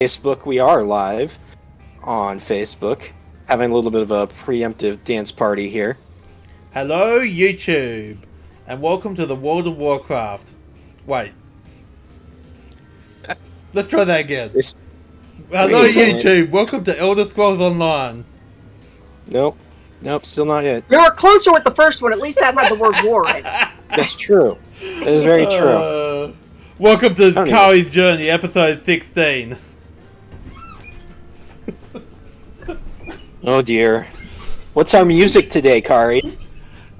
Facebook. We are live on Facebook, having a little bit of a preemptive dance party here. Hello, YouTube, and welcome to the World of Warcraft. Wait. Let's try that again. Hello, YouTube, welcome to Elder Scrolls Online. Nope, still not yet. You were closer with the first one. At least that had the word war in it. That's true. That is very true. Welcome to Kari's Journey, episode 16. Oh dear. What's our music today, Kari?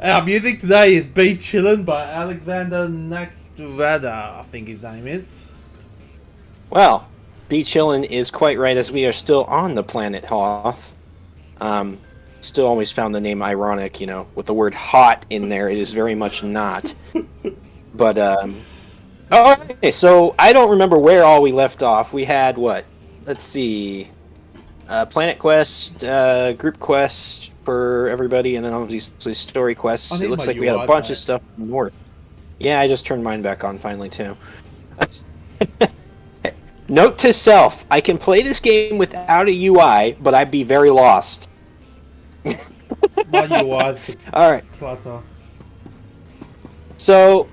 Our music today is Be Chillin' by Alexander Nakrada, I think his name is. Well, Be Chillin' is quite right, as we are still on the planet Hoth. Still always found the name ironic, with the word hot in there. It is very much not. But, okay, so I don't remember where all we left off. We had what? Let's see. Planet quest, group quest for everybody, and then obviously story quests. It looks like we had a bunch of stuff north. Yeah, I just turned mine back on finally too. Note to self: I can play this game without a UI, but I'd be very lost. My UI. All right. So,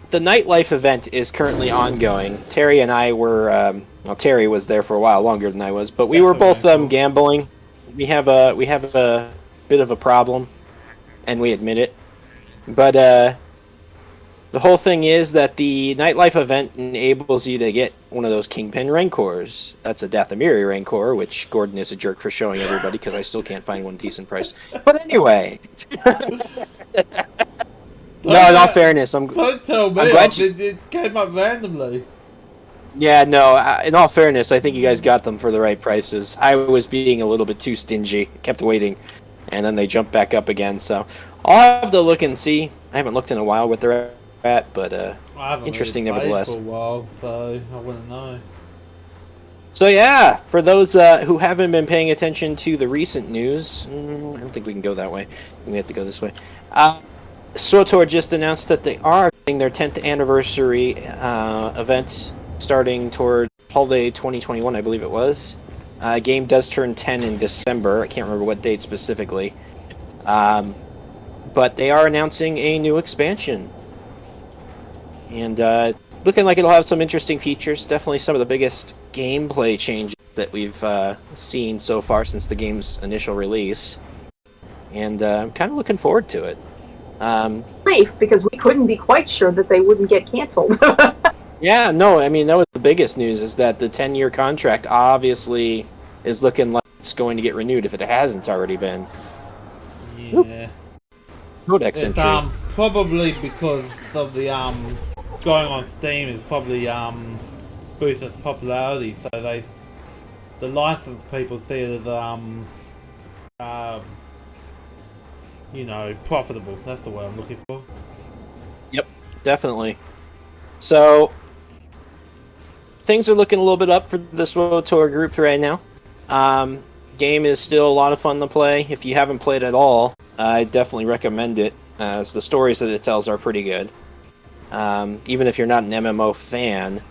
the nightlife event is currently ongoing. Terry and I were. Well, Terry was there for a while longer than I was, but we were both gambling. We have a bit of a problem, and we admit it. But the whole thing is that the nightlife event enables you to get one of those Kingpin Rancors. That's a Dathomiri Rancor, which Gordon is a jerk for showing everybody because I still can't find one decent price. But anyway. No, in all fairness, Don't tell me. It came up randomly. Yeah, no, in all fairness, I think you guys got them for the right prices. I was being a little bit too stingy, kept waiting, and then they jumped back up again, so I'll have to look and see. I haven't looked in a while what they're at, but interesting nevertheless. For a while, so I wouldn't know. So yeah, for those who haven't been paying attention to the recent news, I don't think we can go that way. We have to go this way. SWTOR just announced that they are doing their 10th anniversary event starting toward holiday 2021, I believe it was. Game does turn 10 in December. I can't remember what date specifically. But they are announcing a new expansion. And looking like it'll have some interesting features. Definitely some of the biggest gameplay changes that we've seen so far since the game's initial release. And I'm kind of looking forward to it. Relief, because we couldn't be quite sure that they wouldn't get canceled. Yeah, no, I mean, that was the biggest news, is that the 10-year contract obviously is looking like it's going to get renewed if it hasn't already been. Yeah. Codex entry. Probably because of the, going on Steam is probably, boosts its popularity, so the licensed people see it as, profitable. That's the word I'm looking for. Yep, definitely. So, things are looking a little bit up for the SWTOR group right now. Game is still a lot of fun to play. If you haven't played at all, I definitely recommend it, as the stories that it tells are pretty good. Even if you're not an MMO fan,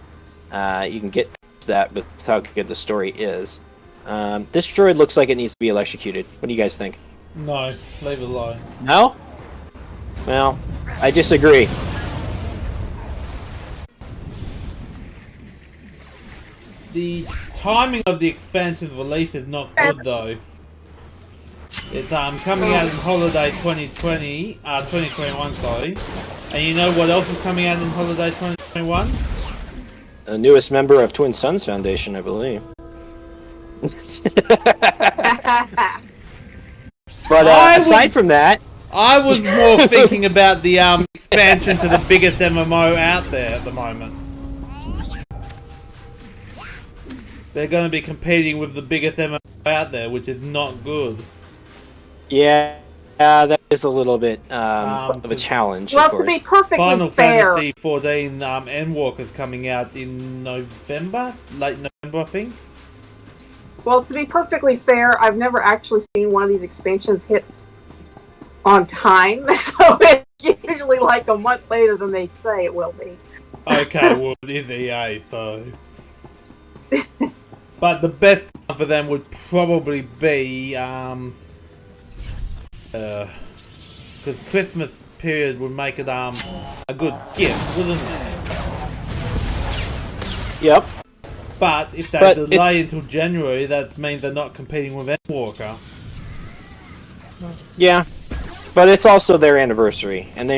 you can get that with how good the story is. This droid looks like it needs to be electrocuted. What do you guys think? No, leave it alone. No? Well, I disagree. The timing of the expansion's release is not good though. It's coming out in holiday 2021, sorry. And you know what else is coming out in holiday 2021? The newest member of Twin Suns Foundation, I believe. But aside from that, I was more thinking about the expansion to the biggest MMO out there at the moment. They're going to be competing with the biggest MMO out there, which is not good. Yeah, that is a little bit of a challenge, of course. To be perfectly Final fair, Fantasy 14 Endwalker's coming out in November? Late November, I think? well, to be perfectly fair, I've never actually seen one of these expansions hit on time, so it's usually like a month later than they say it will be. Okay, well, it is EA, so... But the best time for them would probably be because Christmas period would make it a good gift, wouldn't it? Yep. But if they But delay until January, that means they're not competing with Endwalker. Yeah, but it's also their anniversary, and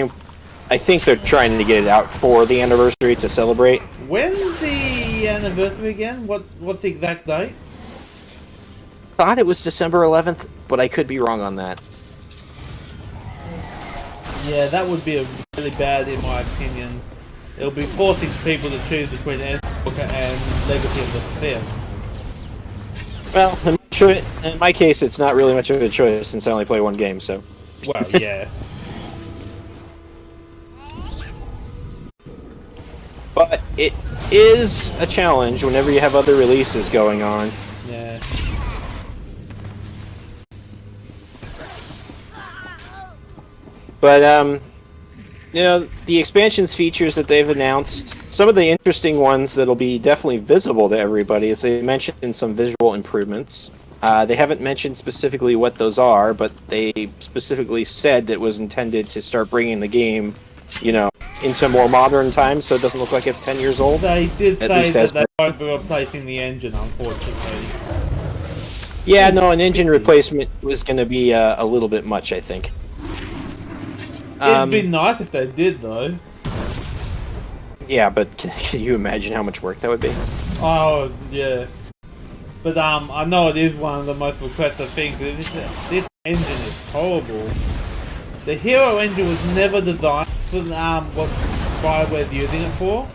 I think they're trying to get it out for the anniversary to celebrate. When's the anniversary again? What's the exact date? Thought it was December 11th, but I could be wrong on that. Yeah, that would be really bad in my opinion. It'll be forcing people to choose between Endwalker and Legacy of the Sith. Well, in my case, it's not really much of a choice since I only play one game, so... Well, yeah. But it is a challenge whenever you have other releases going on. Yeah. But, you know, the expansions features that they've announced, some of the interesting ones that'll be definitely visible to everybody is they mentioned some visual improvements. They haven't mentioned specifically what those are, but they specifically said that it was intended to start bringing the game, you know, into more modern times, so it doesn't look like it's 10 years old. They did At say least that as they won't be replacing the engine, unfortunately. Yeah, no, an engine replacement was going to be a little bit much, I think. It'd be nice if they did, though. Yeah, but can you imagine how much work that would be? Oh, yeah. But I know it is one of the most requested things. This engine is horrible. The Hero engine was never designed for what Bioware's using it for.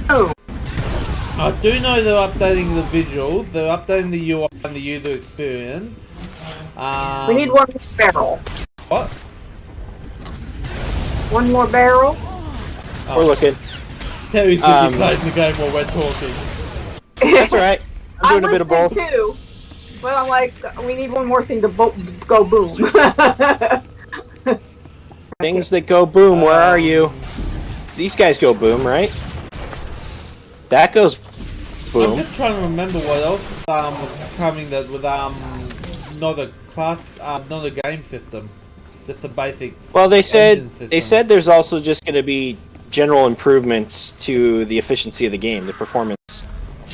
Oh, I do know they're updating the visuals, they're updating the UI and the user experience. we need one more barrel. What? One more barrel? We're looking. Terry's busy playing the game while we're talking. That's alright. I'm doing a bit of both. Too. But I'm like, we need one more thing to go boom. Things that go boom, where are you? These guys go boom, right? That goes boom. I'm just trying to remember what else was coming that was not a class, not a game system. Just a basic. Well, they engine system. said there's also just going to be general improvements to the efficiency of the game, the performance,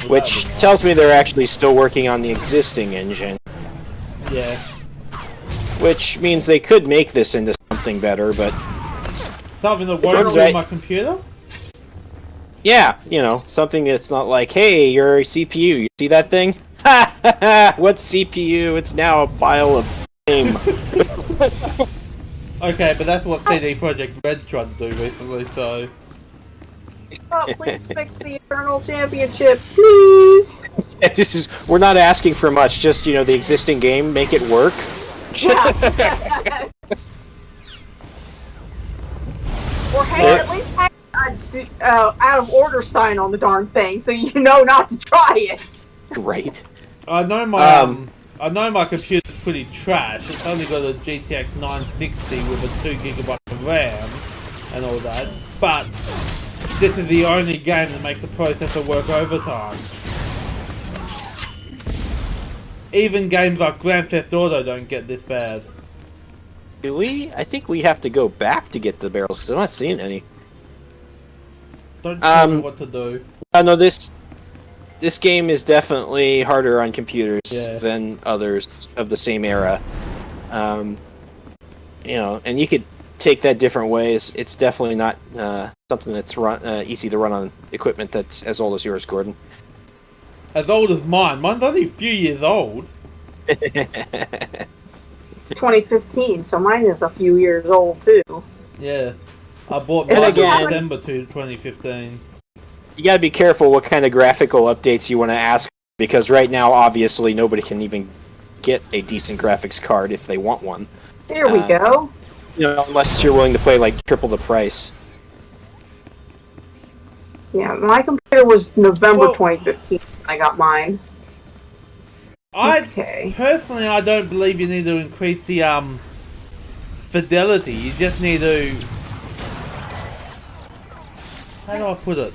which tells me they're actually still working on the existing engine. Yeah. Which means they could make this into something better, but Something that works on my computer? yeah, you know, something that's not like, hey, your CPU, you see that thing? Ha ha ha! What's CPU? It's now a pile of game. Okay, but that's what CD Projekt Red tried to do recently, so... Oh, please fix the Eternal Championship, please! We're not asking for much, just, you know, the existing game, make it work. Yeah. Or hey, at least have out of order sign on the darn thing, so you know not to try it. Right. I know my computer's pretty trash. It's only got a GTX 960 with a 2GB of RAM and all that. But this is the only game that makes the processor work overtime. Even games like Grand Theft Auto don't get this bad. Do we? I think we have to go back to get the barrels because I'm not seeing any. Don't tell me what to do. No, this game is definitely harder on computers than others of the same era. You know, and you could take that different ways. It's definitely not something that's easy to run on equipment that's as old as yours, Gordon. As old as mine. Mine's only a few years old. 2015, so mine is a few years old too. Yeah. I bought mine in December 2015. You gotta be careful what kind of graphical updates you want to ask, because right now, obviously, nobody can even get a decent graphics card if they want one. There we go. You know, unless you're willing to pay like triple the price. Yeah, my computer was November 2015 when I got mine. Personally, I don't believe you need to increase the fidelity. You just need to... How do I put it?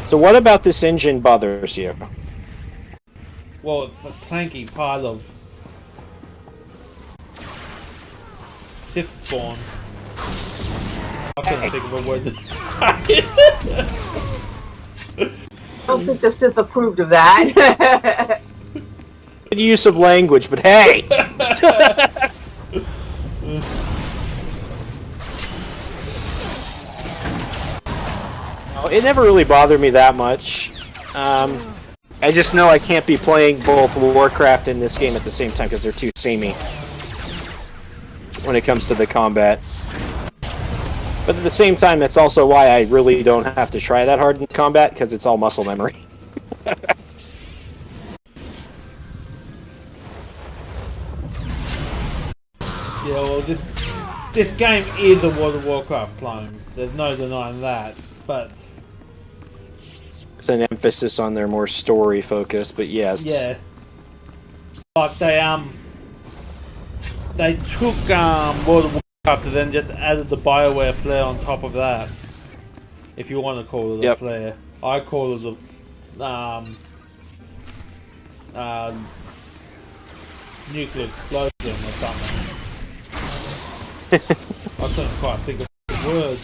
So what about this engine bothers you? Well, it's a clanky pile of... Fifth spawn. I couldn't think of a word to I don't think the Sith approved of that. Good use of language, but hey! It never really bothered me that much. I just know I can't be playing both Warcraft and this game at the same time because they're too samey when it comes to the combat. But at the same time, that's also why I really don't have to try that hard in combat, because it's all muscle memory. Yeah, well, this game is a World of Warcraft clone. There's no denying that, but... It's an emphasis on their more story focus, but yes. Yeah. Like, they took World of Warcraft and then just added the BioWare flair on top of that. If you want to call it a flair. I call it a... nuclear explosion or something. I couldn't quite think of the word.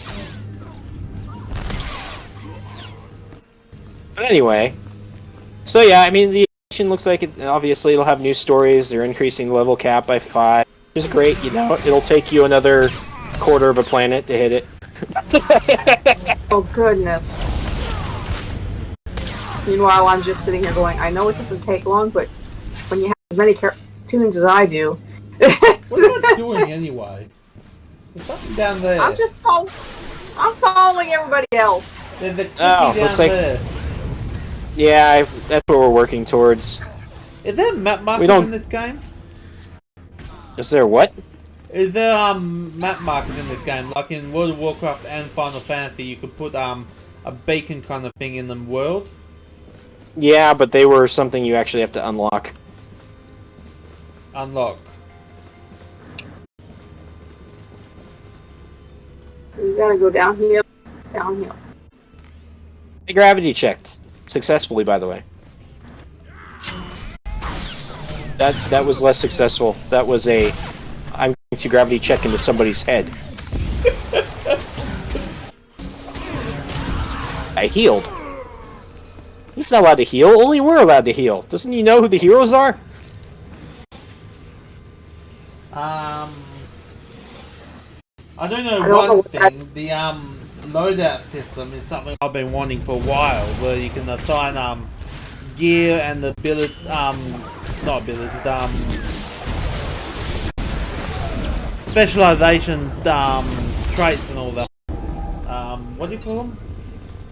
But anyway, so yeah, I mean, the edition looks like obviously it'll have new stories. They're increasing the level cap by 5, which is great. You know, it'll take you another quarter of a planet to hit it. Oh goodness. Meanwhile, I'm just sitting here going, I know it doesn't take long, but when you have as many cartoons as I do... What am I doing anyway? There's something down there. I'm following everybody else. There's a cookie down there. Yeah, that's what we're working towards. Is there map markers in this game? Is there what? Is there map markers in this game? Like in World of Warcraft and Final Fantasy, you could put a beacon kind of thing in the world? Yeah, but they were something you actually have to unlock. Unlock. You gotta go downhill. Downhill. I gravity checked. Successfully, by the way. That was less successful. That was I'm going to gravity check into somebody's head. I healed. He's not allowed to heal. Only we're allowed to heal. Doesn't he know who the heroes are? I don't know one thing. The loadout system is something I've been wanting for a while, where you can assign gear and the ability, not ability, specialization traits and all that. What do you call them?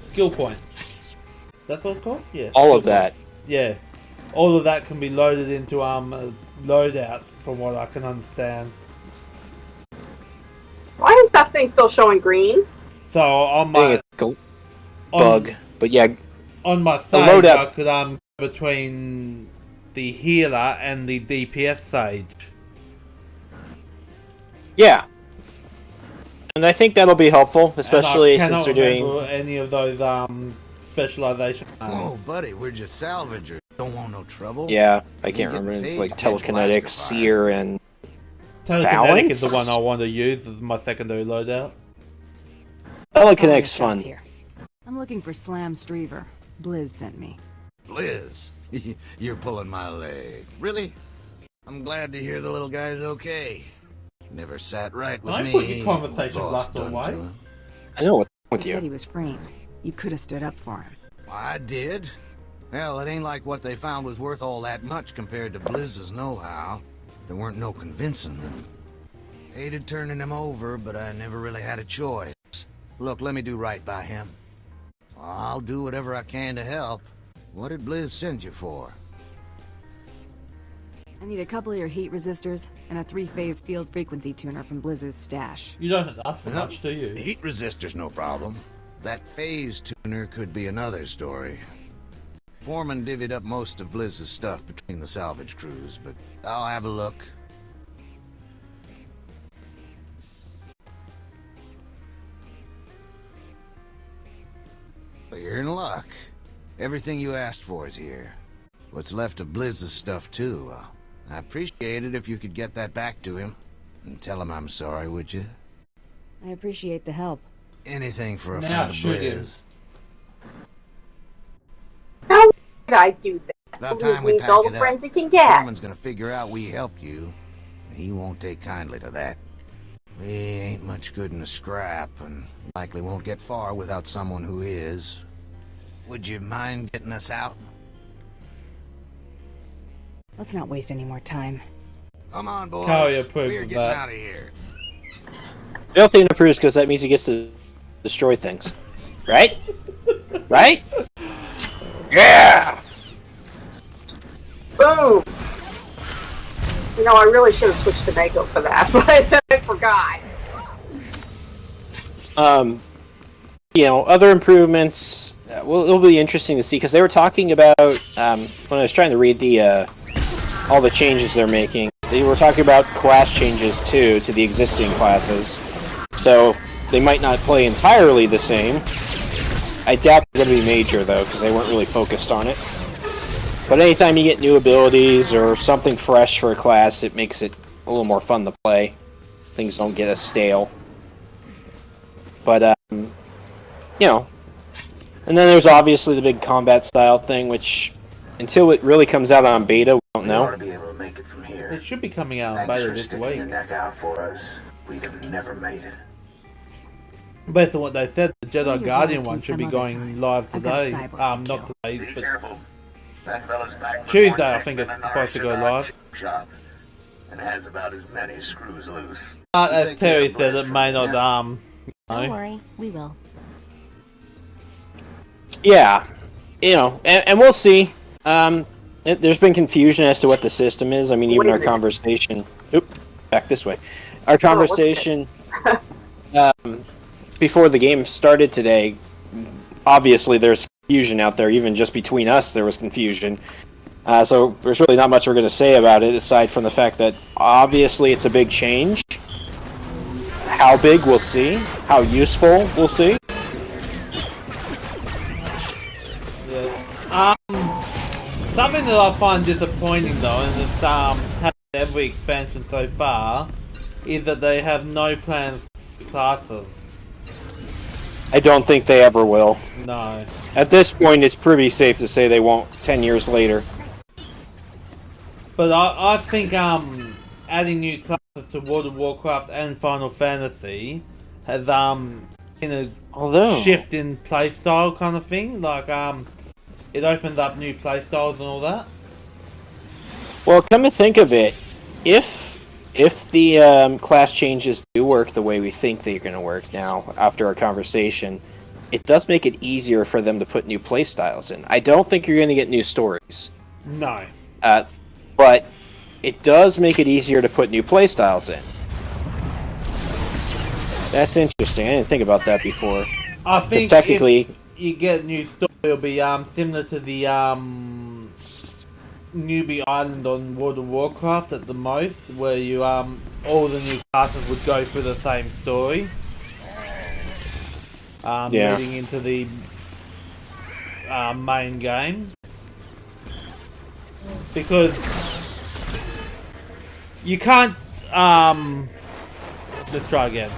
Skill points. That's what it's called? Yeah. All of that. Yeah. All of that can be loaded into a loadout, from what I can understand. Why is that thing still showing green? So on my bug, but yeah, on my sage I could go between the healer and the DPS sage. Yeah, and I think that'll be helpful, especially since they're doing any of those specialization. Oh, buddy, we're just salvagers. Don't want no trouble. Yeah, I can't remember. It's like telekinetic, seer, and telekinetic is the one I want to use as my secondary loadout. Telekinetic's fun. Here. I'm looking for Slam Streaver. Blizz sent me. Blizz, you're pulling my leg. Really? I'm glad to hear the little guy's okay. Never sat right with me. I put your conversation last away. I know what's wrong with He you. said he was framed. You could have stood up for him. I did. Hell, it ain't like what they found was worth all that much compared to Blizz's know-how. There weren't no convincing them. Hated turning him over, but I never really had a choice. Look, let me do right by him. I'll do whatever I can to help. What did Blizz send you for? I need a couple of your heat resistors and a 3-phase field frequency tuner from Blizz's stash. You don't have to ask for much, do you? Heat resistor's no problem. That phase tuner could be another story. Foreman divvied up most of Bliz's stuff between the salvage crews, but I'll have a look. Well, you're in luck. Everything you asked for is here. What's left of Bliz's stuff, too. I appreciate it if you could get that back to him. And tell him I'm sorry, would you? I appreciate the help. Anything for a Now friend of shoot him. Bliz. How did I do that? About Bliz time we needs pack all it the up. friends he can get. Foreman's gonna figure out we helped you. He won't take kindly to that. We ain't much good in a scrap, and likely won't get far without someone who is. Would you mind getting us out? Let's not waste any more time. Come on, boys. Kari approves We're of getting that. out of here. Delphine approves because that means he gets to destroy things. Right? Right? Yeah! Boom! You know, I really should have switched to Mako for that, but I forgot. Other improvements. It'll be interesting to see because they were talking about when I was trying to read the all the changes they're making. They were talking about class changes too to the existing classes, so they might not play entirely the same. I doubt they're going to be major though because they weren't really focused on it. But anytime you get new abilities or something fresh for a class, it makes it a little more fun to play. Things don't get as stale. But and then there's obviously the big combat style thing, which, until it really comes out on beta, we don't We ought know. to be able to make it from here. It should be coming out Thanks beta for this sticking week. your neck out for us. We'd have never made it. Based on what they said, the Maybe Jedi you'll Guardian watch one it should be some other going time. live I've got a today. cyborg to Not kill. today, Be but careful. That fella's back with Tuesday, more I chick think than it's an supposed to go arsenal live. chip shop, and has about as many screws loose. as Take Terry care of said, Bliz it for may me, not yeah? Don't know. worry, we will. Yeah, and we'll see. There's been confusion as to what the system is. I mean, even Wait a our minute. conversation. Oop, back this way. Our conversation before the game started today. Obviously, there's confusion out there. Even just between us, there was confusion. So there's really not much we're going to say about it, aside from the fact that obviously it's a big change. How big, we'll see. How useful, we'll see. Yeah. Something that I find disappointing though, and it's happened every expansion so far, is that they have no plans for classes. I don't think they ever will. No. At this point, it's pretty safe to say they won't 10 years later. But I think adding new classes to World of Warcraft and Final Fantasy has in a Although, shift in playstyle kind of thing. Like it opens up new playstyles and all that. well, come to think of it, if the class changes do work the way we think they're going to work now, after our conversation, it does make it easier for them to put new playstyles in. I don't think you're going to get new stories, No. but it does make it easier to put new playstyles in. That's interesting. I didn't think about that before. I think technically- if you get a new story, it'll be similar to the Newbie Island on World of Warcraft at the most, where you all the new classes would go through the same story. Yeah. Leading into the main game. Because you can't let's try again.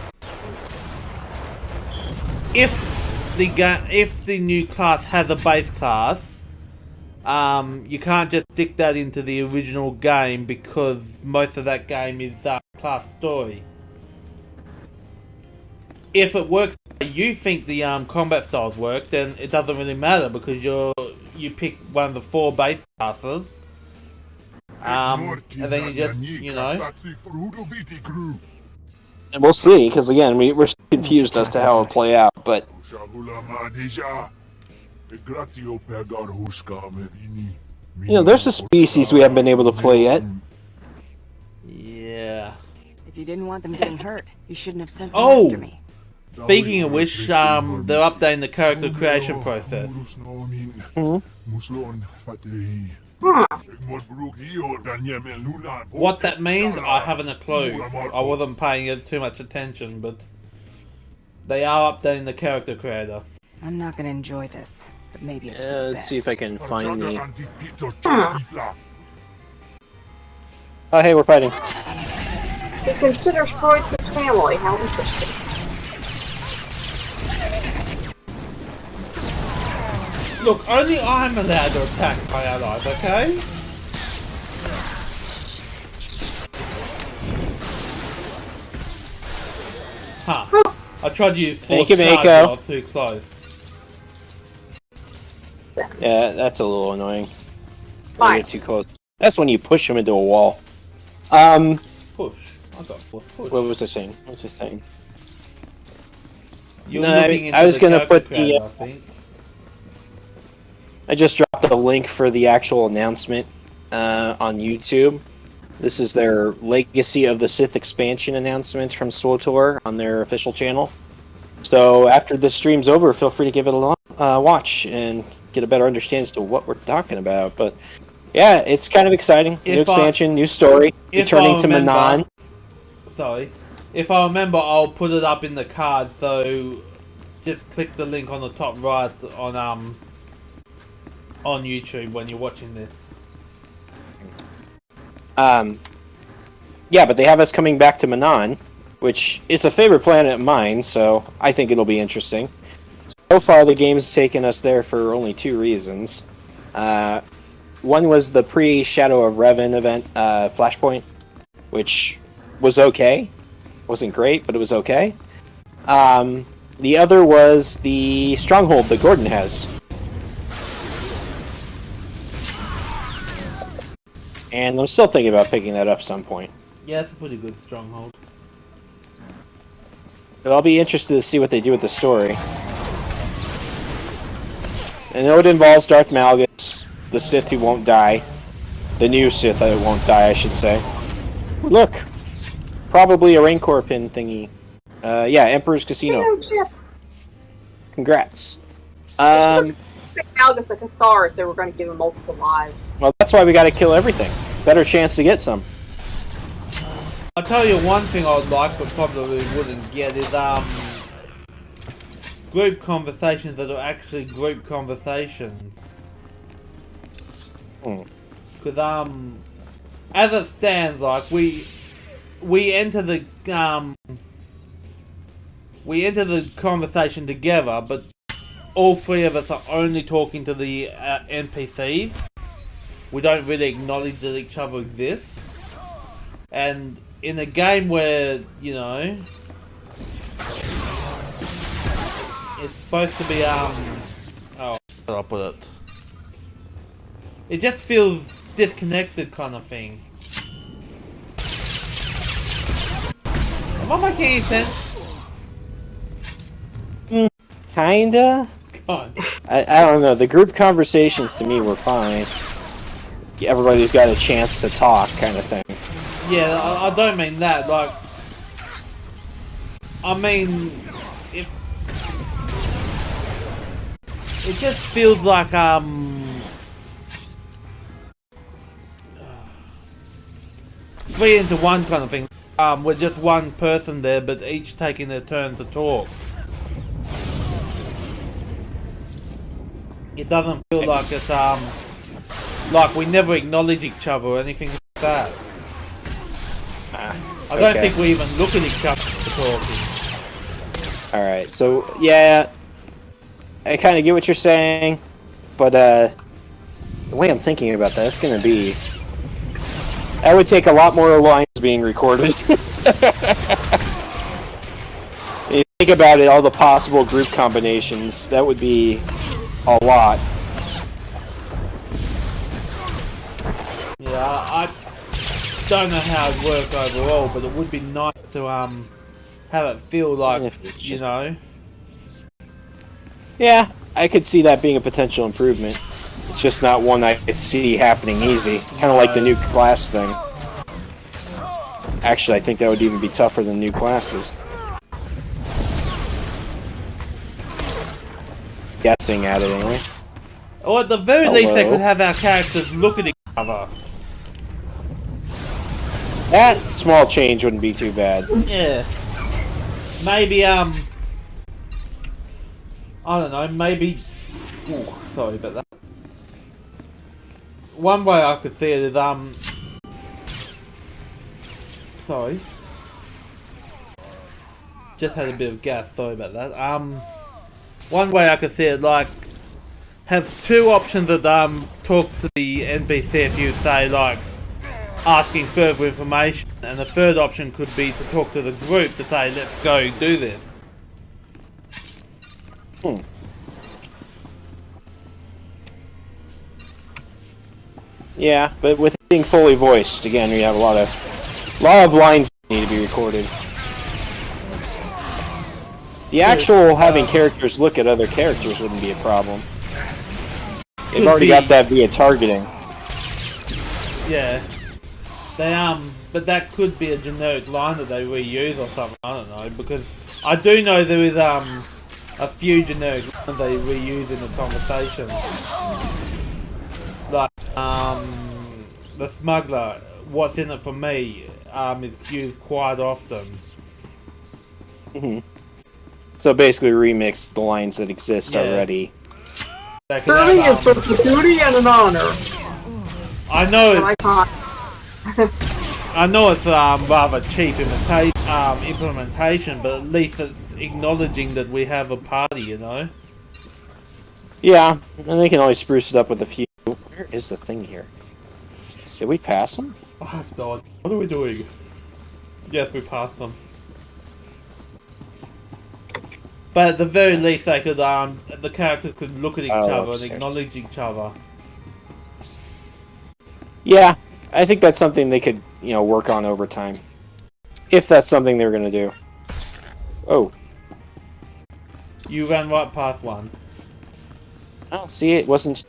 If the new class has a base class, you can't just stick that into the original game because most of that game is class story. If it works the way you think the combat styles work, then it doesn't really matter because you pick one of the 4 base classes, and then you just And we'll see, because again, we're confused as to how it'll play out, but there's a species we haven't been able to play yet. yeah. If you didn't want them getting hurt, you shouldn't have sent them Oh! after me. Speaking of which, they're updating the character creation process. What that means, I haven't a clue. I wasn't paying too much attention, but they are updating the character creator. I'm not gonna enjoy this, but maybe it's for the Let's see if I best. can find the... Oh, hey, we're fighting. He considers Freud his family. How interesting. Look, only I'm allowed to attack my allies, okay? Huh. I tried to use force Thank you, charge, Mako. but I was too close. Yeah, that's a little annoying. Fine. You get too close. That's when you push him into a wall. Push. I got force push. What was I saying? What's his thing? You're No, looking into I was the gonna character put the, creator, I think. I just dropped a link for the actual announcement on YouTube. This is their Legacy of the Sith expansion announcement from SWTOR on their official channel. So after this stream's over, feel free to give it a watch and get a better understanding as to what we're talking about. But yeah, it's kind of exciting. New expansion, new story, returning to Manon. Sorry. If I remember, I'll put it up in the card, so just click the link on the top right on YouTube when you're watching this. Yeah, but they have us coming back to Manon, which is a favorite planet of mine, so I think it'll be interesting. So far, the game's taken us there for only two reasons. One was the pre-Shadow of Revan event, Flashpoint, which was okay. Wasn't great, but it was okay. The other was the stronghold that Gordon has. And I'm still thinking about picking that up some point. Yeah, it's a pretty good stronghold. But I'll be interested to see what they do with the story. I know it involves Darth Malgus, the Sith who won't die. The new Sith that won't die, I should say. Look! Probably a Rancor pin thingy. Yeah, Emperor's Casino. Congrats. Malgus a Cathar if they were going to give him multiple lives. Well, that's why we gotta kill everything. Better chance to get some. I'll tell you one thing I'd like but probably wouldn't get is group conversations that are actually group conversations. Because as it stands, like we enter the conversation together, but all three of us are only talking to the NPCs. We don't really acknowledge that each other exists. And in a game where, you know, it's supposed to be, oh, how do I put it? It just feels disconnected kind of thing. Am I making any sense? Kinda? God. I don't know. The group conversations to me were fine. Everybody's got a chance to talk, kind of thing. Yeah, I don't mean that. Like, I mean, it just feels like three into one kind of thing. With just one person there, but each taking their turn to talk. It doesn't feel like it's like we never acknowledge each other or anything like that. I don't think we even look at each other talking. Alright, so, yeah, I kind of get what you're saying, but, the way I'm thinking about that, it's gonna be... That would take a lot more lines being recorded. You think about it, all the possible group combinations, that would be a lot. Yeah, I don't know how it'd work overall, but it would be nice to have it feel like, you know. Yeah, I could see that being a potential improvement. It's just not one I see happening easy. Kind of like the new class thing. Actually, I think that would even be tougher than new classes. guessing at it anyway. Or at the very least, they Hello. could have our characters look at each other. That small change wouldn't be too bad. Yeah. Maybe, I don't know, maybe... Ooh, sorry about that. One way I could see it is, sorry. Just had a bit of gas, sorry about that. One way I could see it, like, have two options that, talk to the NPC if you say, like, asking further information, and the third option could be to talk to the group to say, let's go do this. Yeah, but with it being fully voiced, again, we have a lot of lines that need to be recorded. The actual having characters look at other characters wouldn't be a problem. They've already got that via targeting. Yeah. They, but that could be a generic line that they reuse or something, I don't know, because I do know there is, a few generic lines they reuse in the conversation. Like, the smuggler, what's in it for me, is used quite often. So basically remix the lines that exist already. Serving is both a duty and an honor. I know And I thought, I know it's rather cheap implementation, but at least it's acknowledging that we have a party, you know? Yeah, and they can always spruce it up with a few. Where is the thing here? Did we pass them? I have no idea. What are we doing? Yes, we passed them. But at the very least, they could, the characters could look at each other and acknowledge each other. Yeah, I think that's something they could, you know, work on over time. If that's something they're gonna do. Oh. You ran right past one. Oh, see, it wasn't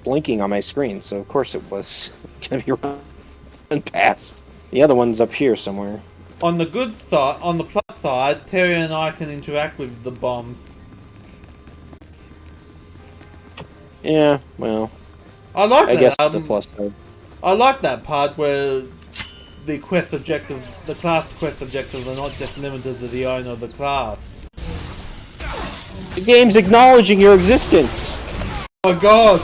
blinking on my screen, so of course it was gonna be run past. The other one's up here somewhere. On the good side, on the plus side, Terry and I can interact with the bombs. Yeah, well, I like that. I guess it's a plus side. I like that part where the quest objective, the class quest objectives are not just limited to the owner of the class. The game's acknowledging your existence! Oh my god!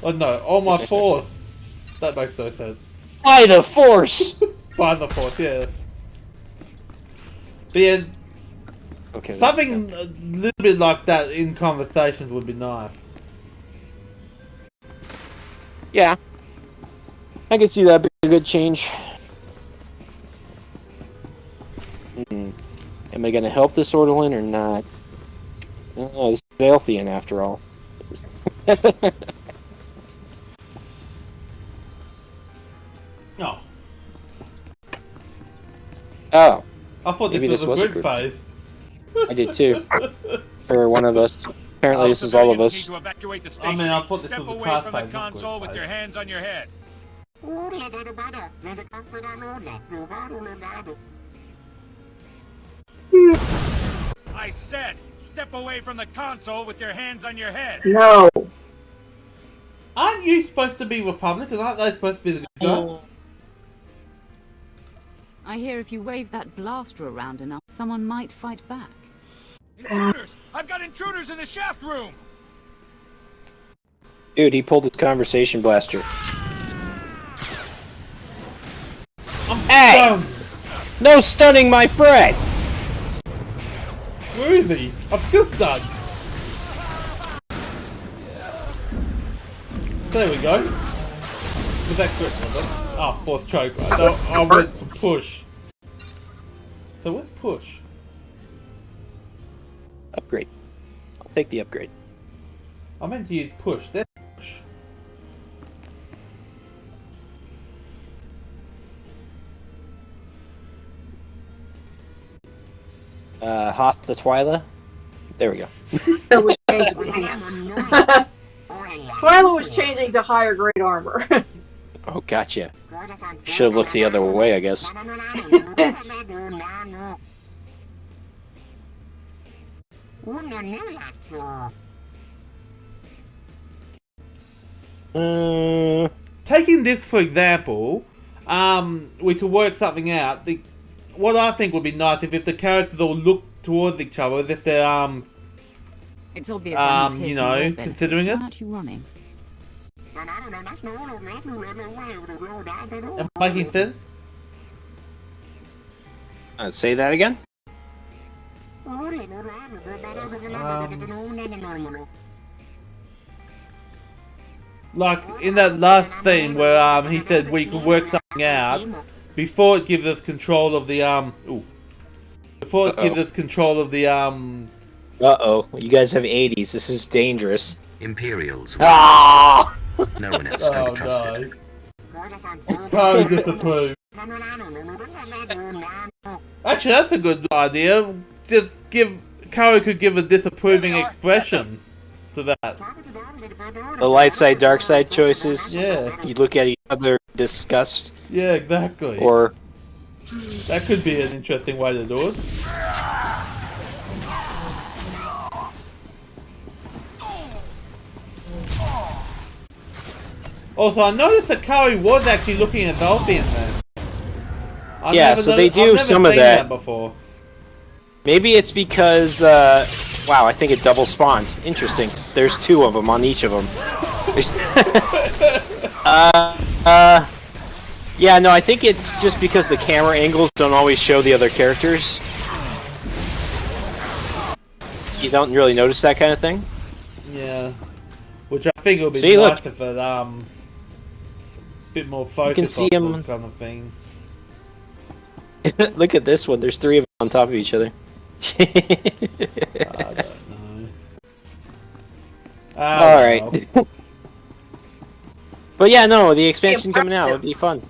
Oh no, oh my force! That makes no sense. By the Force! By the force, yeah. But yeah, Okay. something a little bit like that in conversations would be nice. Yeah. I can see that being a good change. Am I gonna help this Ortolan or not? Oh, this is Valthian after all. No. Oh, I thought Maybe this was this a was a group phase. I did too. For one of us. Apparently this is all of us. I mean, I thought this was a class phase, not console group with your phase. hands on your head. I said, step away from the console with your hands on your head. no. Aren't you supposed to be Republican? Aren't they supposed to be the good guys? I hear if you wave that blaster around enough, someone might fight back. Intruders! I've got intruders in the shaft room! Dude, he pulled his conversation blaster. Hey! Stunned. No stunning my friend! Where is he? I'm still stunned. There we go. Was that quick, was it? Ah, fourth choke. I went for push. So what's push? Upgrade. I'll take the upgrade. I meant to use push, then push. Hoth the Twyla. There we go. It was changing. Twyla was changing to higher grade armor. Oh, gotcha. Should have looked the other way, I guess. Taking this for example, we could work something out. What I think would be nice if the characters all look towards each other, as if they're It's obvious I'm here you for know, your benefit. considering it. Why aren't you running? Am I making sense? Say that again? Like in that last scene where he said we could work something out before it gives us control of the before it gives us control of the Uh-oh. You guys have 80s. This is dangerous. Imperials. Ah! No one else oh can be trusted. no. Kari disapproves. Actually, that's a good idea. Just Kari could give a disapproving expression to that. The light side, dark side choices. Yeah. You look at each other, disgust, Yeah, exactly. or That could be an interesting way to do it. Also, I noticed that Kari was actually looking at Valpian then. Yeah, so they do some of that. Before. maybe it's because, wow, I think it double spawned. Interesting. There's 2 of them on each of them. Yeah, no, I think it's just because the camera angles don't always show the other characters. You don't really notice that kind of thing? Yeah. Which I think it would be See, nice look. if it, bit more focus can see on him- this kind of thing. Look at this one. There's 3 of them on top of each other. I don't know. Alright. But yeah, no, the expansion coming out would be fun.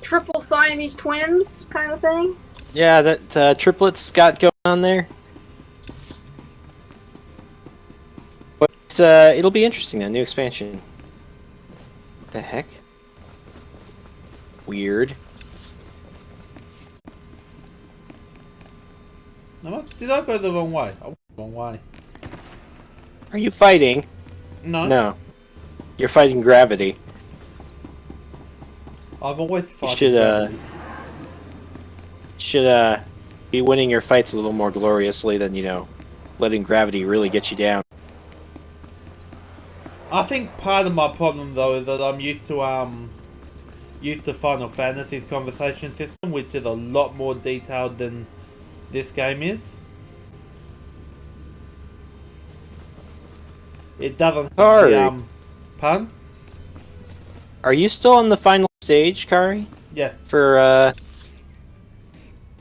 Triple Siamese twins kind of thing. Yeah, that triplets got going on there. But it'll be interesting, that new expansion. What the heck? Weird. No, did I go the wrong way? I went the wrong way. Are you fighting? No. No. You're fighting gravity. I've always You fought. should be winning your fights a little more gloriously than, letting gravity really get you down. I think part of my problem though is that I'm used to Final Fantasy's conversation system, which is a lot more detailed than this game is. It doesn't have Kari. the, pun? Are you still on the final stage, Kari? Yeah. For,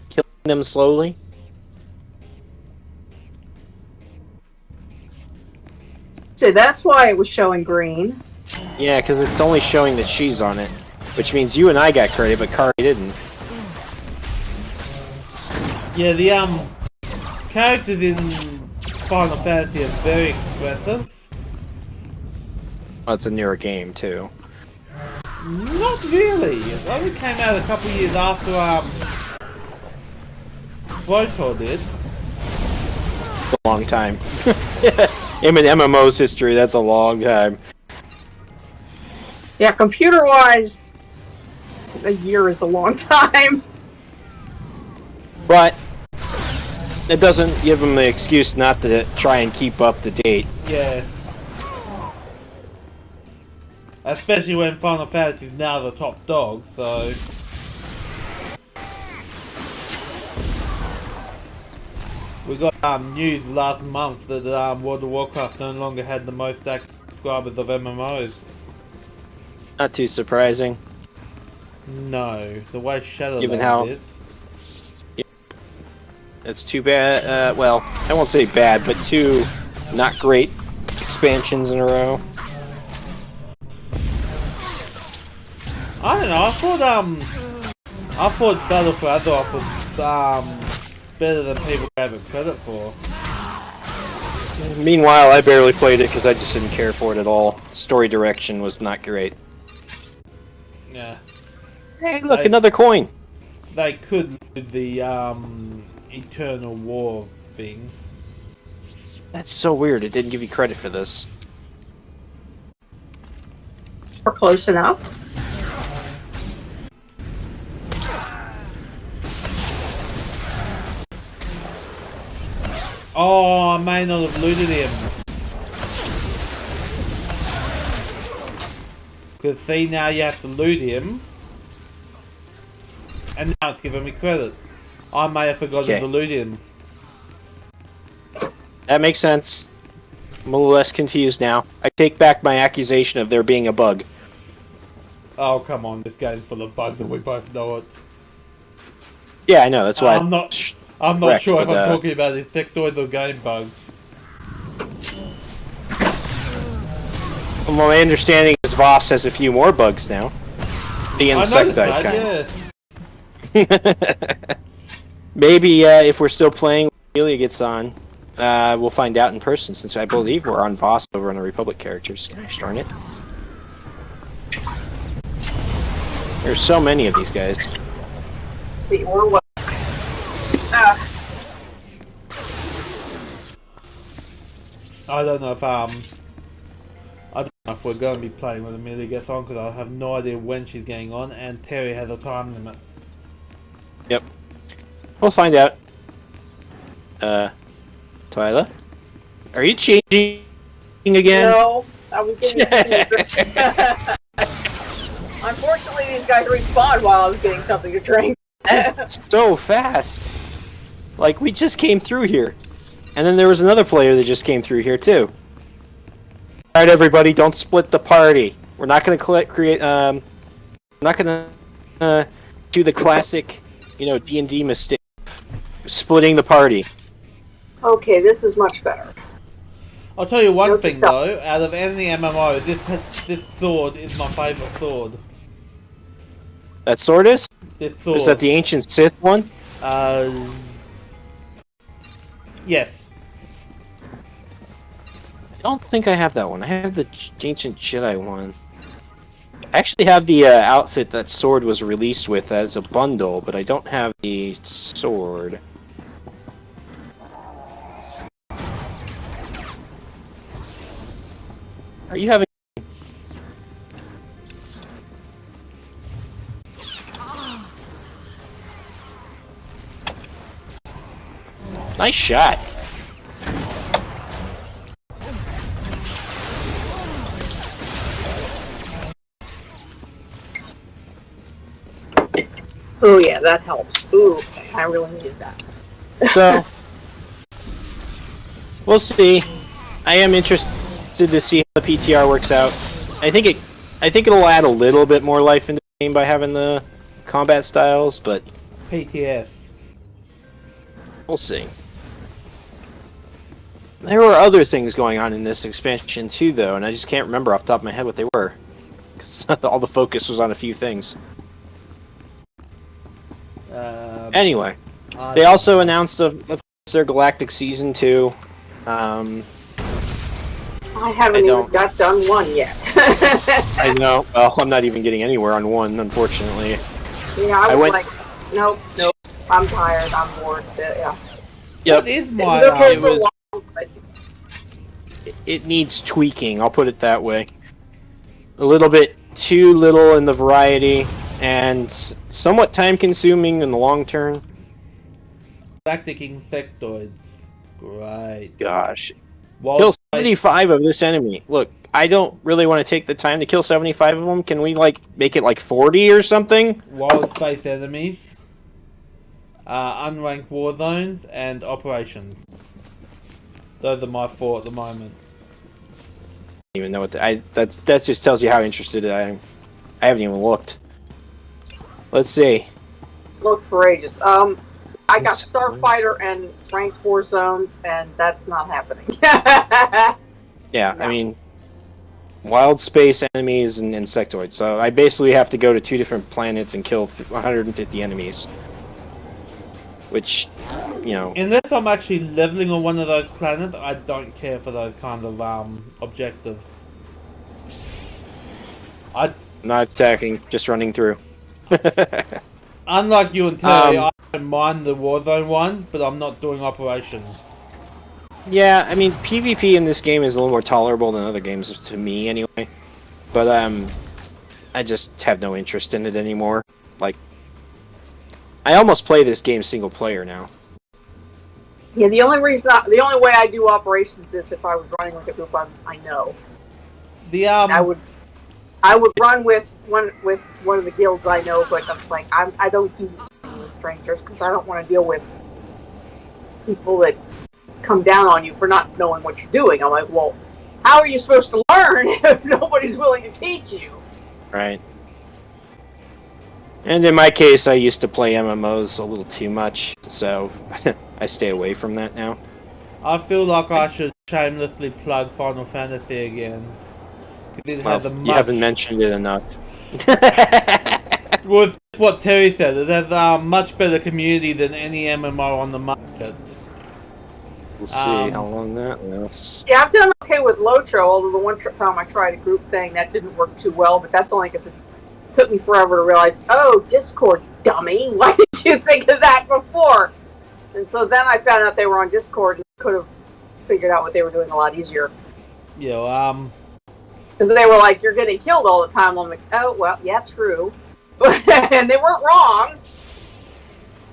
killing them slowly? So that's why it was showing green. Yeah, because it's only showing that she's on it. Which means you and I got credit, but Kari didn't. Yeah, the characters in Final Fantasy are very expressive. Well, it's a newer game, too. Not really. It only came out a couple years after Protocol did. A long time. In an MMO's history, that's a long time. Yeah, computer-wise, a year is a long time. But it doesn't give them the excuse not to try and keep up to date. Yeah. Especially when Final Fantasy is now the top dog, so... We got news last month that World of Warcraft no longer had the most active subscribers of MMOs. Not too surprising. No, the way Given how- Shadowlands is. It's too bad. Well, I won't say bad, but 2 not great expansions in a row. I don't know, I thought Battle for Azeroth was better than people gave it credit for. Meanwhile, I barely played it because I just didn't care for it at all. Story direction was not great. Yeah. Hey, look, another coin! They could lose the Eternal War thing. That's so weird, it didn't give you credit for this. We're close enough. Oh, I may not have looted him. Because see, now you have to loot him. And now it's giving me credit. I may have forgotten to loot him. That makes sense. I'm a little less confused now. I take back my accusation of there being a bug. Oh, come on, this game's full of bugs and we both know it. Yeah, I know, that's why I'm not sure if I'm talking about insectoids or game bugs. Well, my understanding is Voss has a few more bugs now. The insectoid kind. Yeah. Maybe if we're still playing when Amelia gets on, we'll find out in person, since I believe we're on Voss over on the Republic characters. Gosh darn it. There's so many of these guys. Let's see, we're what? I don't know if we're going to be playing when Amelia gets on, because I have no idea when she's getting on, and Terry has a time limit. Yep. We'll find out. Twyla? Are you changing again? No, I was getting Unfortunately, these guys respawned while I was getting something to drink. That's so fast. Like, we just came through here. And then there was another player that just came through here, too. Alright, everybody, don't split the party. We're not going to create, we're not going to do the classic, D&D mistake. Splitting the party. Okay, this is much better. I'll tell you one thing, though. Out of any MMO, this sword is my favourite sword. That sword is? This sword. Is that the ancient Sith one? Yes. I don't think I have that one. I have the ancient Jedi one. I actually have the outfit that sword was released with as a bundle, but I don't have the sword. Are you having... Nice shot. Oh yeah, that helps. Ooh, okay, I really needed that. So, we'll see. I am interested to see how the PTR works out. I think it'll add a little bit more life into the game by having the combat styles, but PTS. We'll see. There were other things going on in this expansion too, though, and I just can't remember off the top of my head what they were. Because all the focus was on a few things. Anyway, they also announced their Galactic Season 2. I haven't even got done one yet. I know. Well, I'm not even getting anywhere on one, unfortunately. Yeah, I was like, nope, I'm tired, I'm bored. Yeah. Yep. It needs tweaking, I'll put it that way. A little bit too little in the variety, and somewhat time-consuming in the long term. Galactic insectoids. Great. Gosh. Kill 75 of this enemy. Look, I don't really want to take the time to kill 75 of them. Can we, make it 40 or something? Wild space enemies. Unranked war zones and operations. Those are my four at the moment. I don't even know what that just tells you how interested I am. I haven't even looked. Let's see. Look for ages. I got Starfighter and ranked war zones, and that's not happening. Yeah, no. I mean, wild space enemies and insectoids. So I basically have to go to 2 different planets and kill 150 enemies. Which, Unless I'm actually leveling on one of those planets, I don't care for those kind of objectives. I'm not attacking, just running through. Unlike you and Terry, I don't mind the Warzone one, but I'm not doing operations. Yeah, I mean, PvP in this game is a little more tolerable than other games, to me, anyway. But, I just have no interest in it anymore. Like, I almost play this game single player now. Yeah, the only way I do operations is if I was running with a group I know. I would run with one of the guilds I know, but I'm like I don't do with strangers because I don't want to deal with people that come down on you for not knowing what you're doing. I'm like, well, how are you supposed to learn if nobody's willing to teach you? Right. And in my case, I used to play MMOs a little too much, so I stay away from that now. I feel like I should shamelessly plug Final Fantasy again. It has You haven't mentioned it enough. Well, it's what Terry said. It has a much better community than any MMO on the market. We'll see how long that lasts. Yeah, I've done okay with Lotro, although the one time I tried a group thing, that didn't work too well, but that's only because it took me forever to realize, oh, Discord, dummy, why did you think of that before? And so then I found out they were on Discord and could have figured out what they were doing a lot easier. Yeah, because they were like, you're getting killed all the time. I'm like, oh, well, yeah, true. And they weren't wrong.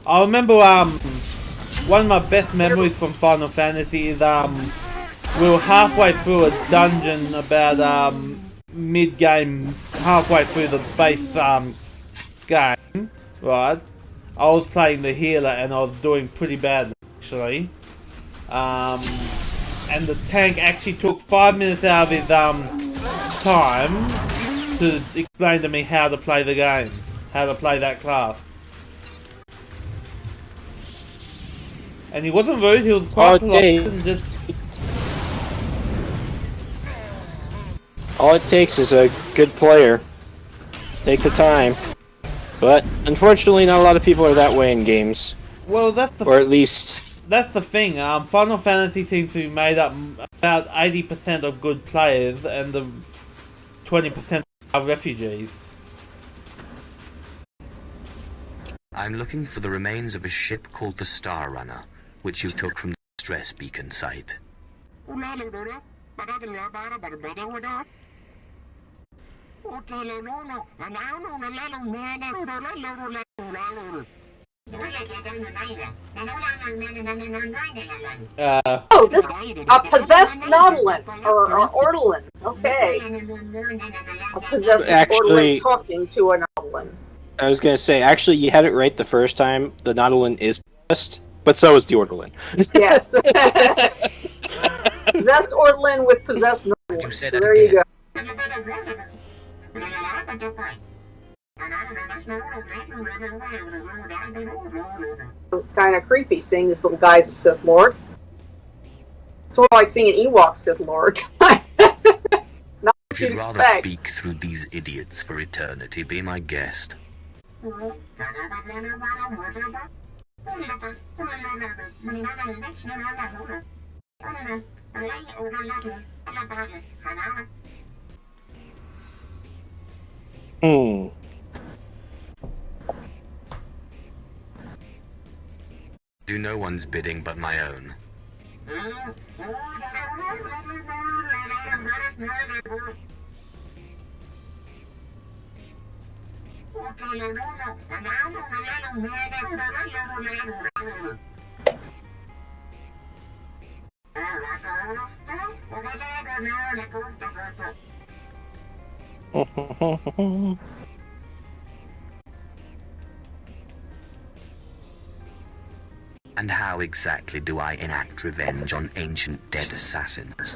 I remember, one of my best memories from Final Fantasy is, we were halfway through a dungeon about, mid-game, halfway through the base, game, right? I was playing the healer and I was doing pretty bad, actually. And the tank actually took 5 minutes out of his, time to explain to me how to play the game, how to play that class. And he wasn't rude, he was quite polite and just... All it takes is a good player. Take the time. But, unfortunately, not a lot of people are that way in games. Well, that's the... Or at least... That's the thing, Final Fantasy seems to be made up about 80% of good players and the 20% are refugees. I'm looking for the remains of a ship called the Star Runner, which you took from the stress beacon site. Oh, this a possessed Nautilin or Ortolan. Okay, a possessed Ortolan talking to a Nautilin. I was gonna say, actually, you had it right the first time. The Nautilin is possessed, but so is the Ortolan. Yes, possessed Ortolan with possessed Nautilin. So there you go. Kind of creepy seeing this little guy's a Sith Lord. Sort of like seeing an Ewok Sith Lord. Not what If you'd you'd rather expect. speak through these idiots for eternity, be my guest. Do no one's bidding but my own. And how exactly do I enact revenge on ancient dead assassins?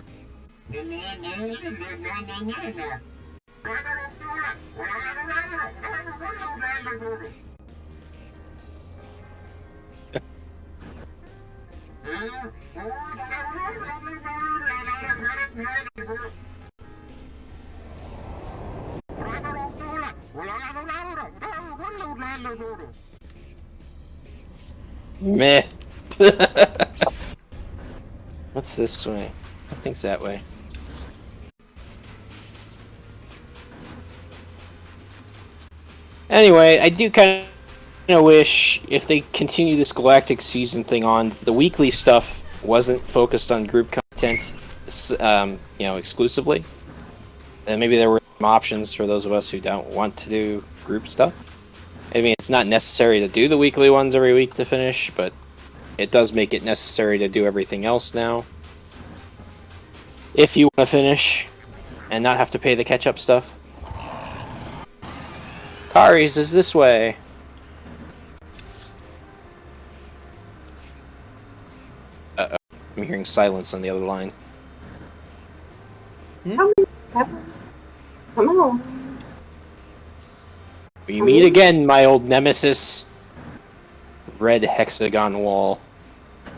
Meh. What's this way? I think it's that way. Anyway, I do kind of wish if they continue this Galactic Season thing on, the weekly stuff wasn't focused on group content, exclusively. And maybe there were some options for those of us who don't want to do group stuff. I mean, it's not necessary to do the weekly ones every week to finish, but it does make it necessary to do everything else now. If you want to finish and not have to pay the catch-up stuff. Kari's is this way. Uh-oh. I'm hearing silence on the other line. Come on. We meet again, my old nemesis. Red hexagon wall.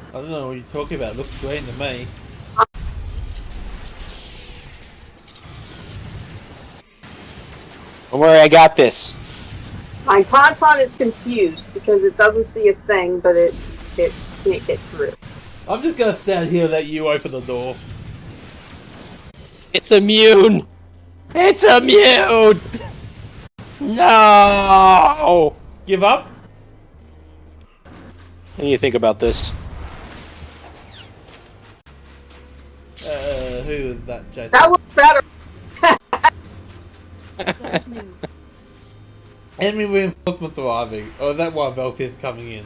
I don't know what you're talking about. It looks great to me. Don't worry, I got this. My Tauntaun is confused because it doesn't see a thing, but it can't get through. I'm just gonna stand here and let you open the door. It's immune! It's immune! No! Give up? What do you think about this? Who is that, Jason? That looks better. Enemy reinforcements arriving. Oh, is that why Velfie's coming in?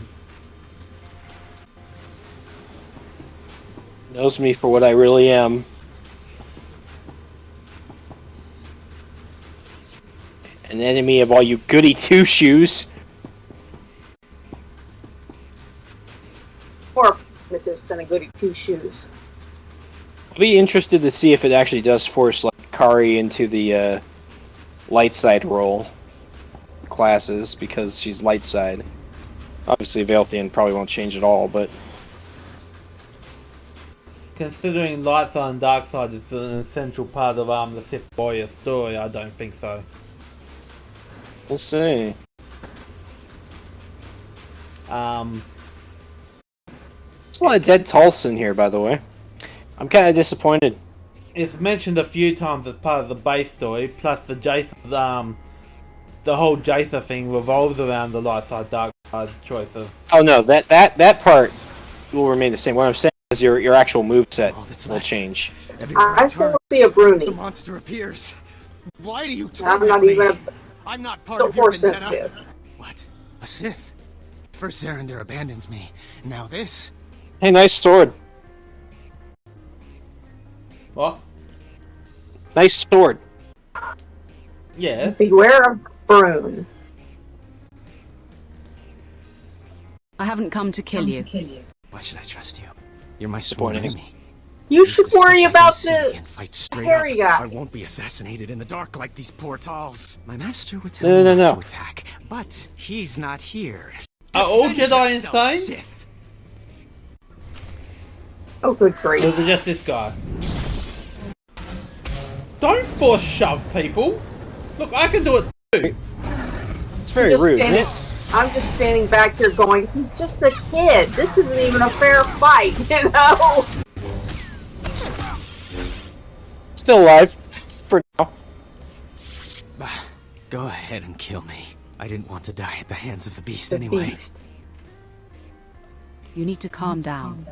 Knows me for what I really am. An enemy of all you goody two-shoes. More primitive than a goody two-shoes. I'll be interested to see if it actually does force like Kari into the light side role classes, because she's light side. Obviously Velthian probably won't change at all, but Considering light side and dark side is an essential part of the Sith Warrior story, I don't think so. we'll see. Um, There's a lot of dead Tulsa in here, by the way. I'm kind of disappointed. it's mentioned a few times as part of the base story, plus the Jason, the whole Jason thing revolves around the light side, dark side choices. Oh no, that part will remain the same. What I'm saying is your actual moveset will change. I still see a Bruni. The monster appears. Why do you I'm torment not me? even I'm not part so of your force vendetta. sensitive. What? A Sith? First Zerander abandons me. Now this? Hey, nice sword. What? Nice sword. Yeah. Beware of Brune. I haven't come to kill you. Why should I trust you? You're my sworn Disappointing. enemy. You should Just to worry see I can about see the and fight straight hairy up. guy. I won't be assassinated in the dark like these poor Talls. My master would tell No, me no, not no. to attack, but he's not here. Are all Defend Jedi yourself, insane? Sith. Oh, good Or grief. is it just this guy? Don't force shove people! Look, I can do it too! It's very Just rude, isn't standing- it? I'm just standing back here going, he's just a kid. This isn't even a fair fight, you know? Still alive. For now. Go ahead and kill me. I didn't want to die at the hands of the beast The anyway. beast. You need to calm down.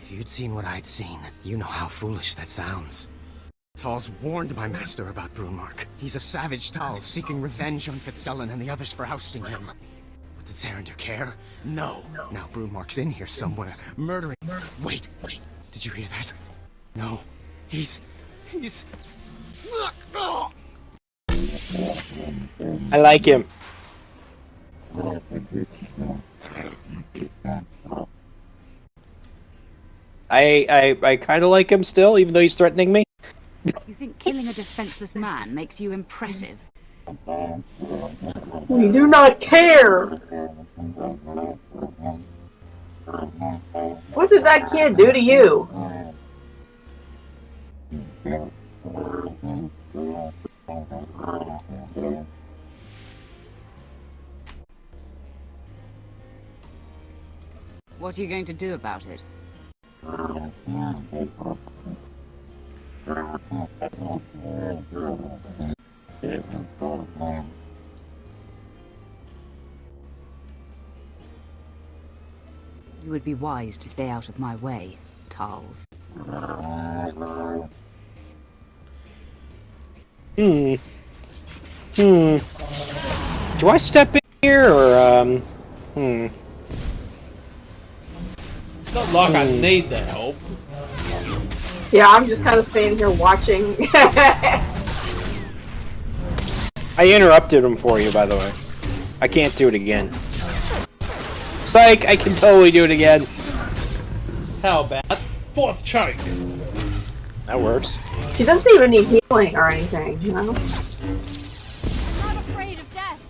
If you'd seen what I'd seen, you know how foolish that sounds. Tal's warned my master about Brunmark. He's a savage Tal seeking revenge on Fitzellan and the others for ousting him. But did Zerander care? No. Now Brunmark's in here somewhere, murdering. Wait, did you hear that? No. He's... I like him. I kind of like him still, even though he's threatening me. You think killing a defenseless man makes you impressive? We do not care. What did that kid do to you? What are you going to do about it? You would be wise to stay out of my way, Tarls. Do I step in here, or, It's not like I need the help. Yeah, I'm just kind of staying here watching. I interrupted him for you, by the way. I can't do it again. Psych! I can totally do it again. How about 4th choke? That works. She doesn't even need healing or anything, you know? I'm not afraid of death.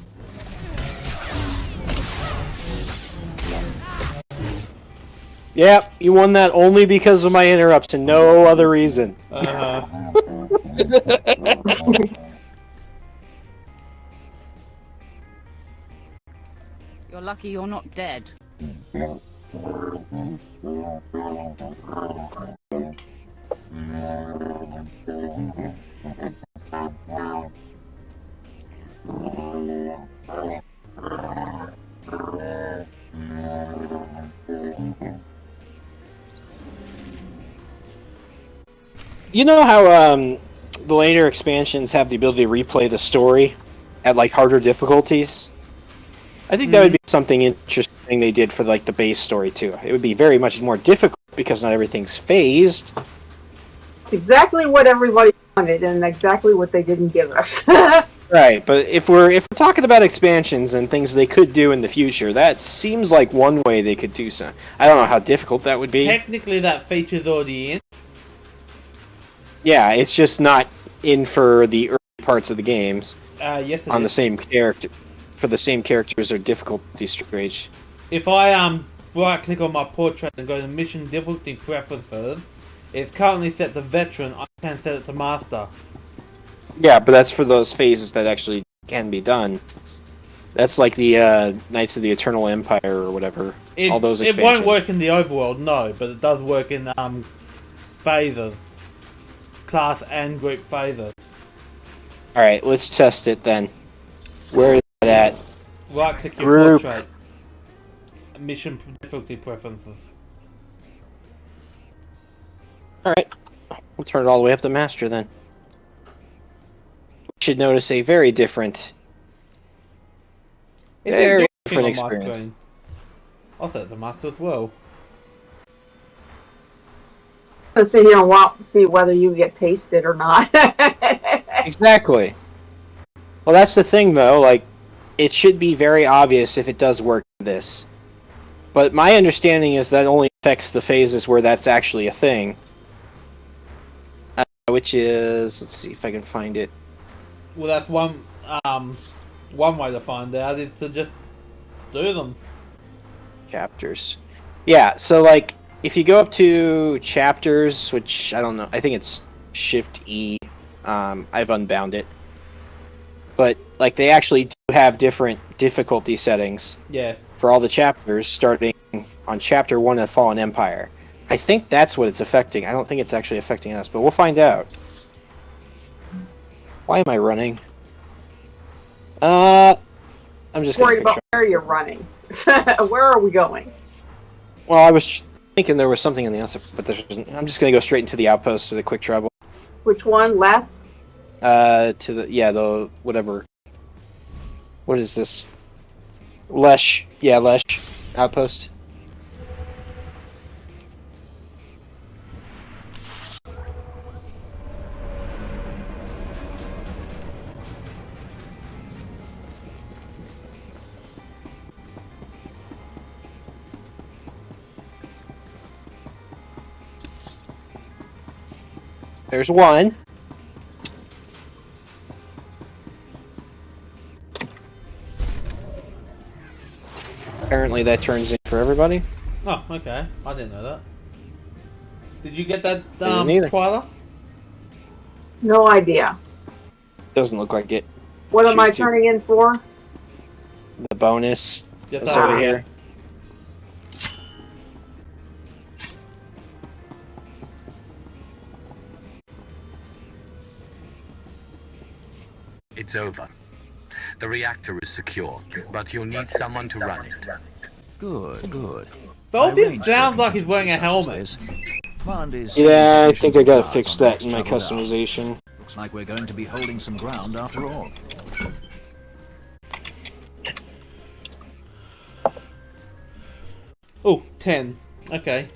Yep, you won that only because of my interruption, no other reason. You're lucky you're not dead. You know how the later expansions have the ability to replay the story at like harder difficulties? I think that would be something interesting they did for like the base story too. It would be very much more difficult because not everything's phased. It's exactly what everybody wanted and exactly what they didn't give us. Right, but if we're talking about expansions and things they could do in the future, that seems like one way they could do so. I don't know how difficult that would be. Technically, that feature's already in. Yeah, it's just not in for the early parts of the games. Yes, it on is. the same character, for the same characters or difficulty stage. If I right click on my portrait and go to mission difficulty preferences, it's currently set to veteran. I can set it to master. Yeah, but that's for those phases that actually can be done. That's like the Knights of the Eternal Empire or whatever. All those It expansions. won't work in the overworld, no, but it does work in phases, class and group phases. All right, let's test it then. Where is it at? Right click your Group. portrait. Mission difficulty preferences. All right, we'll turn it all the way up to master then. We should notice a very different, very different On my experience. screen. I'll set it to master as well. Let's sit here and see whether you get pasted or not. Exactly. Well, that's the thing, though. Like, it should be very obvious if it does work for this. But my understanding is that only affects the phases where that's actually a thing. Which is, let's see if I can find it. Well, that's one way to find out is to just do them. Chapters. Yeah, so like, if you go up to chapters, which I don't know, I think it's Shift E. I've unbound it. But, like, they actually do have different difficulty settings. Yeah. For all the chapters, starting on Chapter 1 of Fallen Empire. I think that's what it's affecting. I don't think it's actually affecting us, but we'll find out. Why am I running? I'm just worried about where you're running. Where are we going? Well, I was thinking there was something in the answer, but there isn't. I'm just going to go straight into the outpost for the quick travel. Which one? Left? To the whatever. What is this? Lesh. Yeah, Lesh. Outpost. There's one. Apparently that turns in for everybody. Oh, okay. I didn't know that. Did you get that, Didn't either. Twyla? No idea. Doesn't look like it. What am I Choose to- turning in for? The bonus. Yes, That's over ah. here. It's over. The reactor is secure, but you'll need someone to run it. Good, good. Velvet sounds like he's wearing a helmet. Yeah, I think I gotta fix that in my customization. Looks like we're going to be holding some ground after all. Oh, 10. Okay.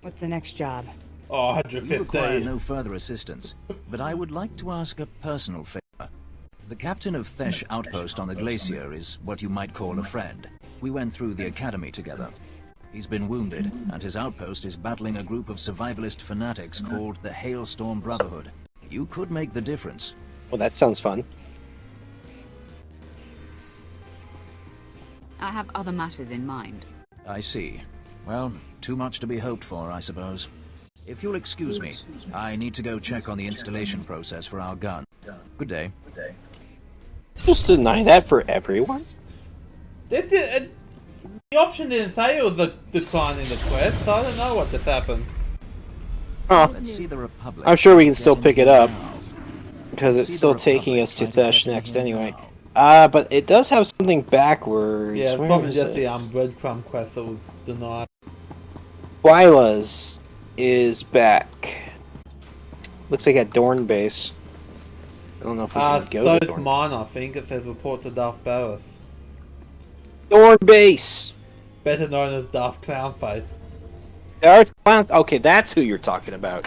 What's the next job? Oh, You require 115. no further assistance, but I would like to ask a personal favor. The captain of Fesh Outpost on the glacier is what you might call a friend. We went through the academy together. He's been wounded, and his outpost is battling a group of survivalist fanatics called the Hailstorm Brotherhood. You could make the difference. Well, that sounds fun. I have other matters in mind. I see. Well, too much to be hoped for, I suppose. If you'll excuse me, I need to go check on the installation process for our gun. Good day. Just deny that for everyone? The option didn't say it was a declining the quest, so I don't know what just happened. Huh. Let's see the Republic. I'm sure we can still pick it up. Now. Because it's See the still Republic taking us to try to Thesh get next in anyway. now. But it does have something backwards. Yeah, it's Where probably is just it? the breadcrumb quest that was denied. Twyla's is back. Looks like at Dorn base. I don't know if we can go So to it's Dorn. mine, I think. It says report to Darth Barris. Dorn base! Better known as Darth Clownface. Darth Clown. Okay, that's who you're talking about.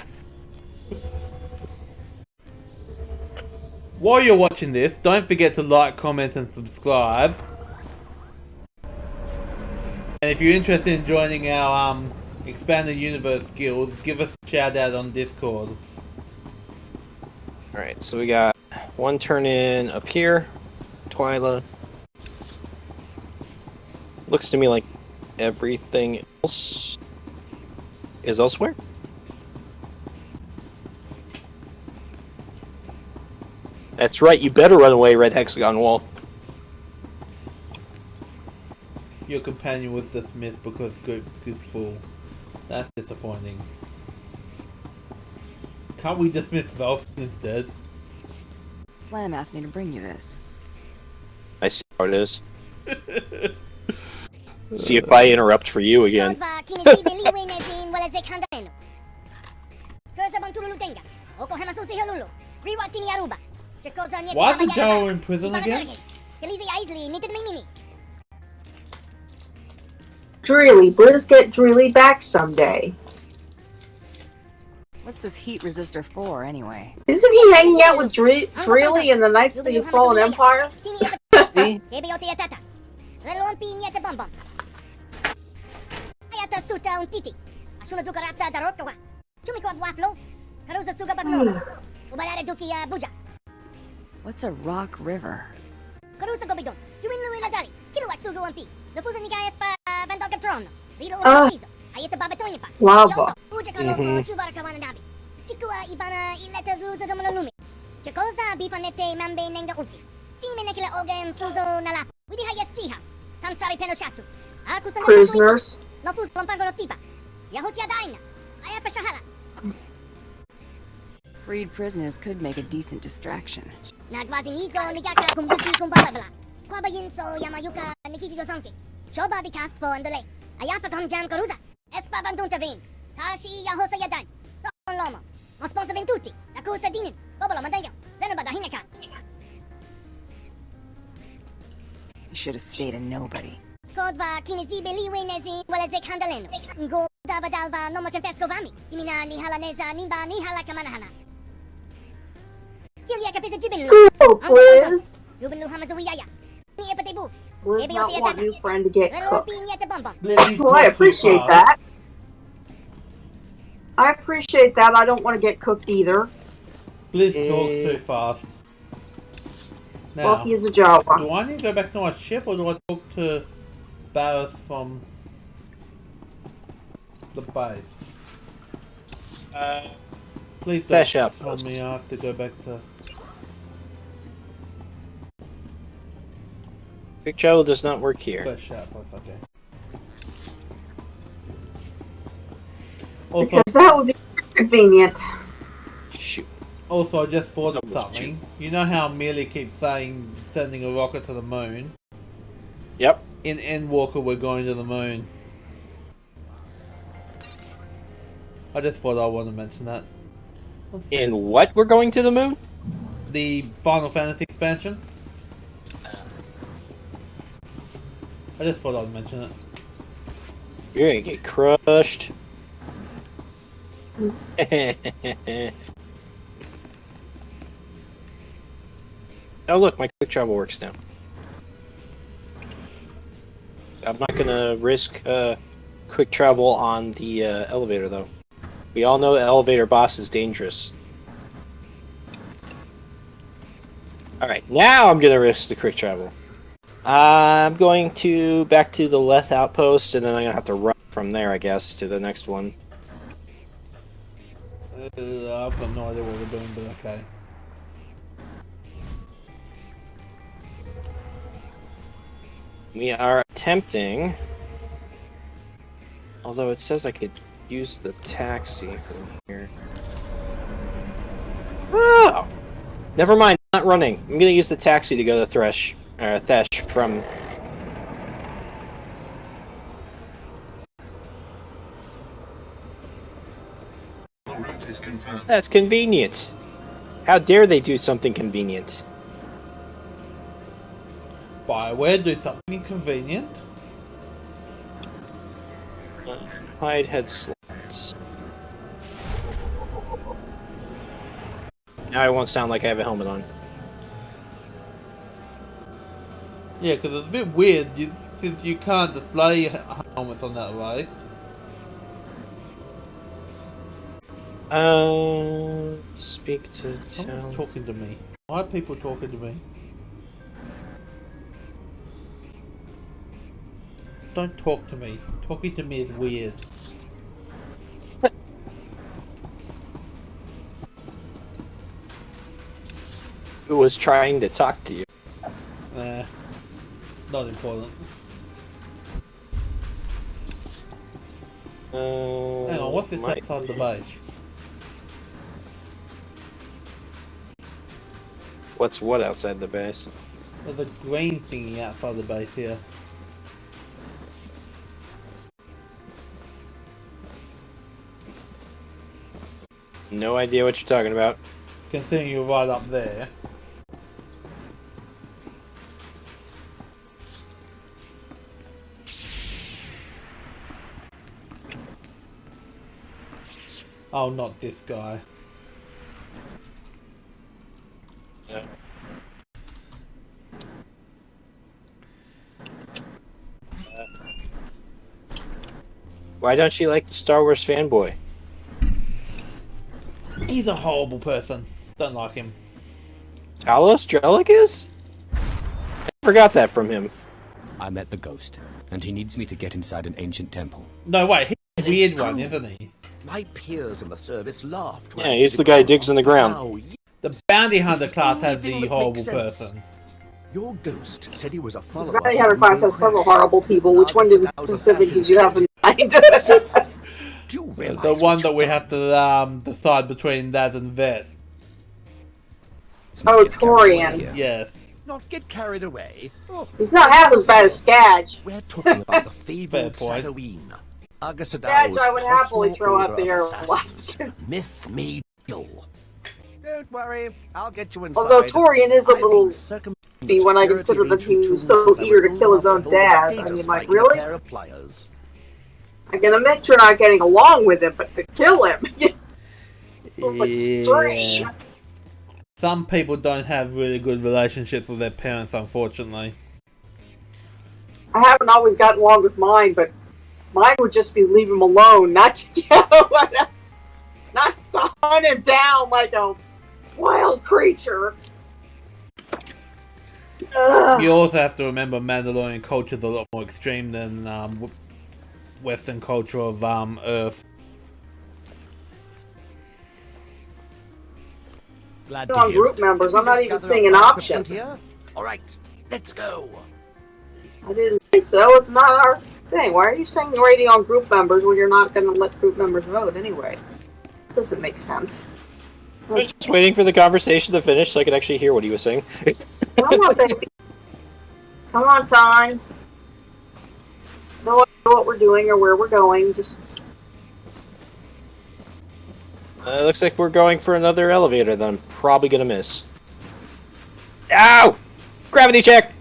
While you're watching this, don't forget to like, comment, and subscribe. And if you're interested in joining our Expanded Universe guild, give us a shout out on Discord. Alright, so we got one turn in up here. Twyla. Looks to me like everything else is elsewhere. That's right, you better run away, Red Hexagon Wall. Your companion was dismissed because Goop is full. That's disappointing. Can't we dismiss Velf instead? Slam asked me to bring you this. I see how it is. See if I interrupt for you again. Why is the Jarl in prison again? Dreely, Blizz get Dreely back someday. What's this heat resistor for, anyway? Isn't he hanging out with Dreely in the Knights of the Fallen Empire? See? What's a rock river? Lava. Prisoners. Freed prisoners could make a decent distraction. You should have stayed a nobody. Cool, Blizz. Blizz not want new friend to get cooked. Well, I appreciate that. I appreciate that. I don't want to get cooked either. Blizz talks too fast. Well, Now, he is a Jawa. do I need to go back to my ship or do I talk to Barris from the base? Please Fesh don't out tell post. me I have to go back to... Quick travel does not work here. Fesh Outpost, okay. Also, Because that would be convenient. Shoot. also, I just thought of That was something. You know how Mealy keeps saying sending a rocket to the moon? Yep. In Endwalker, we're going to the moon. I just thought I want to mention that. What's In this? what we're going to the moon? The Final Fantasy expansion? I just thought I'd mention it. You're gonna get crushed. Oh look, my quick travel works now. I'm not gonna risk quick travel on the elevator though. We all know the elevator boss is dangerous. Alright, now I'm gonna risk the quick travel. I'm going to back to the Leth outpost, and then I'm gonna have to run from there, I guess, to the next one. I've got no idea what we're doing, but okay. We are attempting, although it says I could use the taxi from here. Oh! Never mind, I'm not running. I'm gonna use the taxi to go to Thesh from... That's convenient. How dare they do something convenient? Bioware do something inconvenient. Hide head slots. Now I won't sound like I have a helmet on. Yeah, because it's a bit weird since you can't display helmets on that race. Speak to Someone's talking to me. Why are people talking to me? Don't talk to me. Talking to me is weird. Who was trying to talk to you? Not important. Hang on, what's this outside the base? What's what outside the base? There's a green thingy outside the base here. No idea what you're talking about. Considering you're right up there. Oh, not this guy. Yeah. Why don't you like the Star Wars fanboy? He's a horrible person. Don't like him. Talos Strelicus? I forgot that from him. I met the ghost, and he needs me to get inside an ancient temple. No, wait, he's a weird one, isn't he? My peers in the service laughed. Yeah, he's the guy who digs in the ground. The bounty hunter class has the horrible person. Your ghost said he was a follower. Bounty hunter class has several horrible people. Which one specific did you have in mind? The one that we have to decide between that and Vet. Oh, Torian. Yes. Not get carried away. Oh, he's not half as bad as Skadge. We're talking about the fabled Halloween. Skadge I would happily throw out there. Myth made ill. Don't worry, I'll get you inside. Although Torian is a little creepy when I consider that he was so eager to kill his own dad. I mean, like, really? I'm gonna make sure not getting along with him, but to kill him. Yeah. Some people don't have really good relationships with their parents, unfortunately. I haven't always gotten along with mine, but mine would just be leave him alone, not to not to hunt him down like a wild creature. You also have to remember Mandalorian culture is a lot more extreme than Western culture of Earth. Glad on group members, I'm not even seeing an option. Alright, let's go. I didn't think so. It's not our thing. Why are you saying rating on group members when you're not going to let group members vote anyway? Doesn't make sense. I was just waiting for the conversation to finish so I could actually hear what he was saying. Come on, baby. Come on, Ton. Know what we're doing or where we're going. Just. Looks like we're going for another elevator that I'm probably gonna miss. Ow! Gravity check!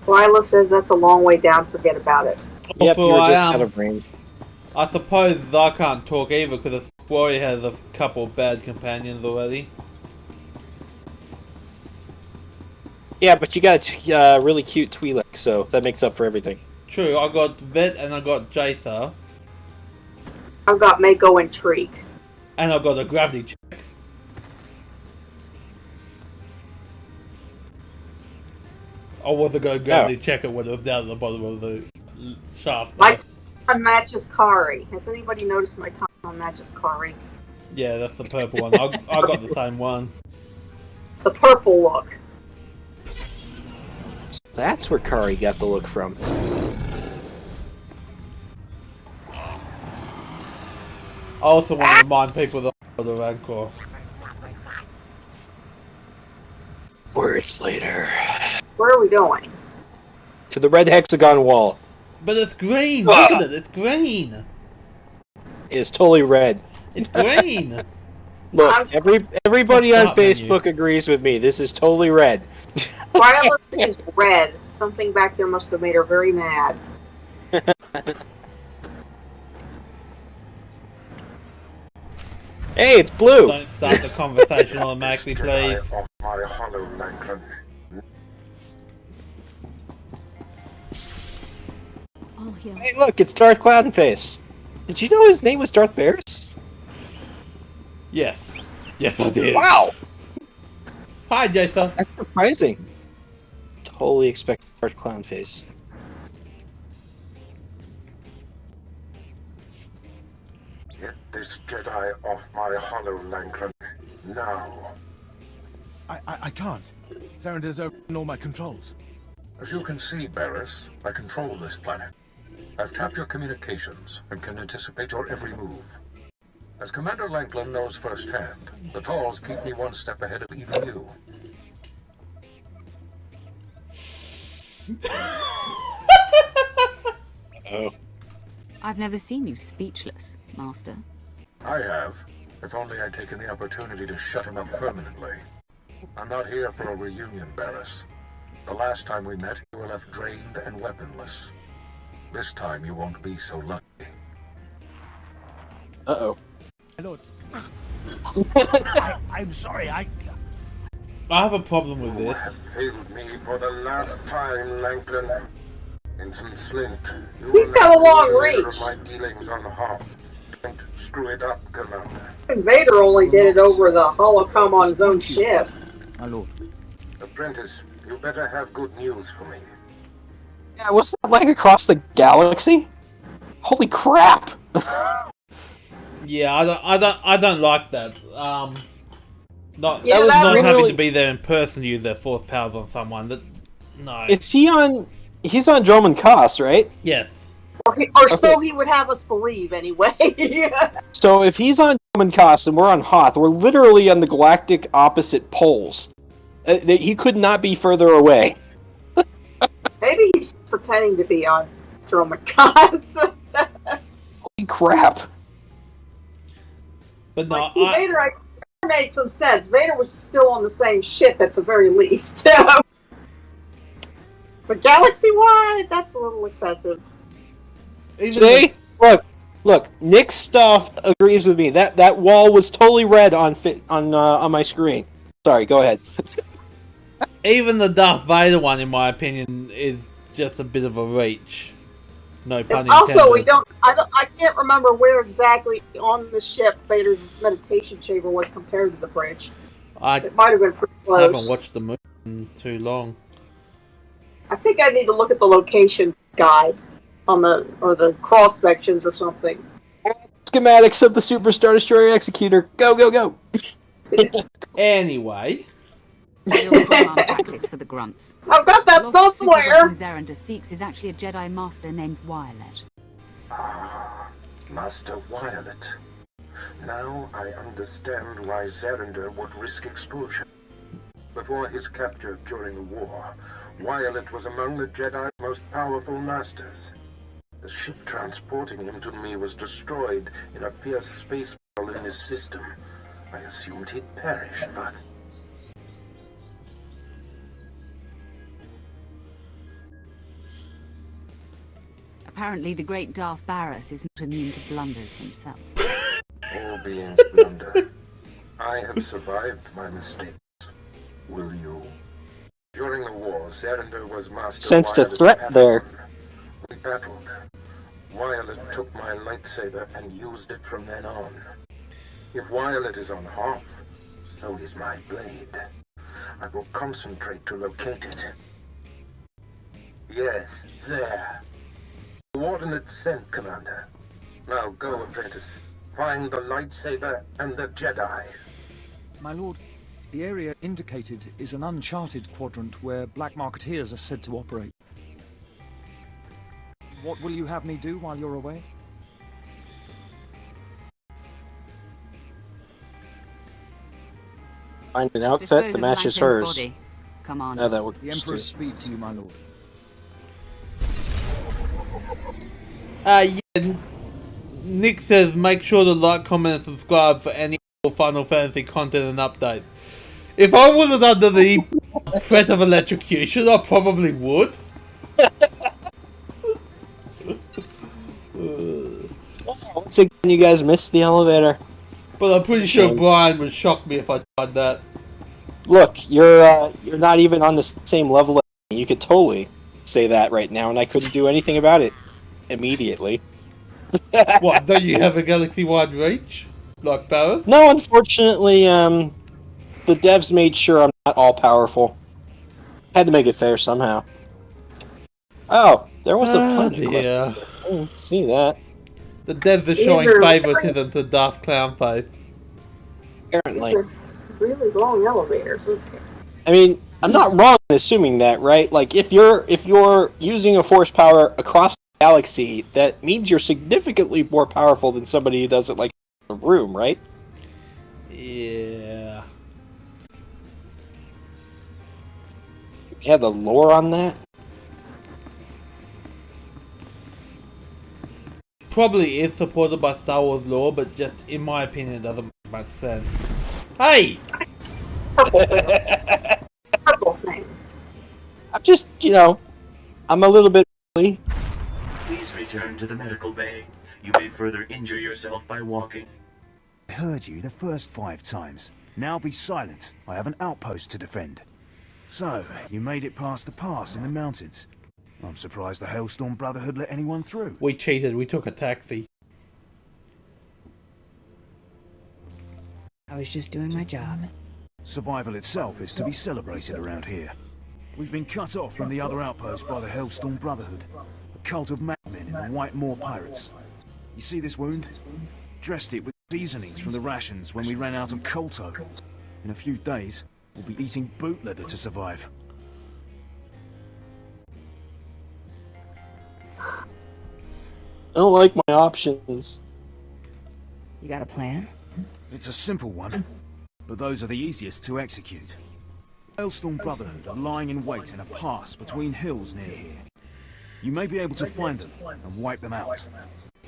Lila says that's a long way down. Forget about it. Yep, Also, you were just out of range. I suppose I can't talk either because Warrior has a couple of bad companions already. Yeah, but you got a really cute Twi'lek, so that makes up for everything. True, I got Vet and I got Jaitha. I've got Mako and Treek. And I got a gravity check. I wasn't going to gravity check it when it was down at the bottom of the shaft. My con matches Kari. Has anybody noticed my con matches Kari? Yeah, that's the purple one. I got the same one. The purple look. That's where Kari got the look from. I also want to remind people that the Rancor. Words later. Where are we going? To the red hexagon wall. But it's green! Look at it, it's green! It's totally red. It's green! Look, everybody on Facebook agrees with me. This is totally red. Violet is red. Something back there must have made her very mad. Hey, it's blue! Don't start the conversation automatically, please. Hey, look, it's Darth Cloudface. Did you know his name was Darth Bears? Yes. Yes, I did. Wow! Hi, Jaitha. That's surprising. Totally expect Darth Clownface. Get this Jedi off my hollow, Lankland. Now. I can't. Sarender's opened all my controls. As you can see, Barris, I control this planet. I've tapped your communications and can anticipate your every move. As Commander Lankland knows firsthand, the Talls keep me one step ahead of even you. Oh. I've never seen you speechless, Master. I have. If only I'd taken the opportunity to shut him up permanently. I'm not here for a reunion, Barris. The last time we met, you were left drained and weaponless. This time you won't be so lucky. Uh-oh. My lord. I'm sorry, I have a problem with You this. have failed me for the last time, Langton. Ensign Slint, you He's are got now a long the reach. leader of my dealings on Hoth. Don't screw it up, Commander. Vader only did it over the holocom on his own ship. My lord. Apprentice, you better have good news for me. Yeah, what's that like across the galaxy? Holy crap! Yeah, I don't like that. Not Yeah, that was that not really- having to be there in person to use their force powers on someone. That no. Is he on... He's on Droman Koss, right? Yes. Or so he would have us believe, anyway. So if he's on Droman Koss and we're on Hoth, we're literally on the galactic opposite poles. He could not be further away. Maybe he's pretending to be on Dromakas. Holy crap. But no, See, Vader made some sense. Vader was still on the same ship at the very least. But galaxy-wide, that's a little excessive. See? Look. Nick's stuff agrees with me. That wall was totally red on my screen. Sorry, go ahead. even the Darth Vader one, in my opinion, is just a bit of a reach. No pun intended. Also, I can't remember where exactly on the ship Vader's meditation chamber was compared to the bridge. It might have been pretty close. I haven't watched the movie in too long. I think I need to look at the location guide on the cross sections or something. Schematics of the Super Star Destroyer Executor. Go, go, go! Anyway. Sales strong-arm tactics for the grunts. I've got that The lost somewhere! super weapon Zarender seeks is actually a Jedi Master named Violet. Ah, Master Violet. Now I understand why Zarender would risk exposure. Before his capture during the war, Violet was among the Jedi's most powerful masters. The ship transporting him to me was destroyed in a fierce space battle in his system. I assumed he'd perished, but... Apparently the great Darth Barris is not immune to blunders himself. All beings blunder. I have survived my mistakes. Will you? During the war, Zerander was Master Sensed a Violet's threat Padawan. there. We battled. Violet took my lightsaber and used it from then on. If Violet is on Hoth, so is my blade. I will concentrate to locate it. Yes, there. Coordinates sent, Commander. Now go, apprentice. Find the lightsaber and the Jedi. My lord, the area indicated is an uncharted quadrant where black marketeers are said to operate. What will you have me do while you're away? Find an outfit Dispose that of matches Langton's hers. body. Come on. No, that would The Emperor's speed to you, my lord. Yeah, Nick says make sure to like, comment, and subscribe for any Final Fantasy content and updates. If I wasn't under the threat of electrocution, I probably would. Once again, you guys missed the elevator. But I'm pretty sure Brian would shock me if I tried that. Look, you're not even on the same level as me. You could totally say that right now, and I couldn't do anything about it immediately. What, don't you have a galaxy-wide reach? Like Barris? No, unfortunately, the devs made sure I'm not all-powerful. Had to make it fair somehow. Oh, there was a planet. Yeah. I didn't see that. The devs are showing favoritism to Darth Clownface. Apparently. Really long elevators. I mean, I'm not wrong in assuming that, right? Like, if you're using a force power across the galaxy, that means you're significantly more powerful than somebody who does it like in a room, right? Yeah. You have the lore on that? Probably is supported by Star Wars lore, but just in my opinion, it doesn't make much sense. Hey! Purple thing. I'm just, I'm a little bit early. Please return to the medical bay. You may further injure yourself by walking. I heard you the first 5 times. Now be silent. I have an outpost to defend. So, you made it past the pass in the mountains. I'm surprised the Hailstorm Brotherhood let anyone through. We cheated. We took a taxi. I was just doing my job. Survival itself is to be celebrated around here. We've been cut off from the other outposts by the Hailstorm Brotherhood, a cult of madmen in the White Moor Pirates. You see this wound? Dressed it with seasonings from the rations when we ran out of colto. In a few days, we'll be eating boot leather to survive. I don't like my options. You got a plan? It's a simple one, but those are the easiest to execute. Hailstorm Brotherhood are lying in wait in a pass between hills near here. You may be able to find them and wipe them out.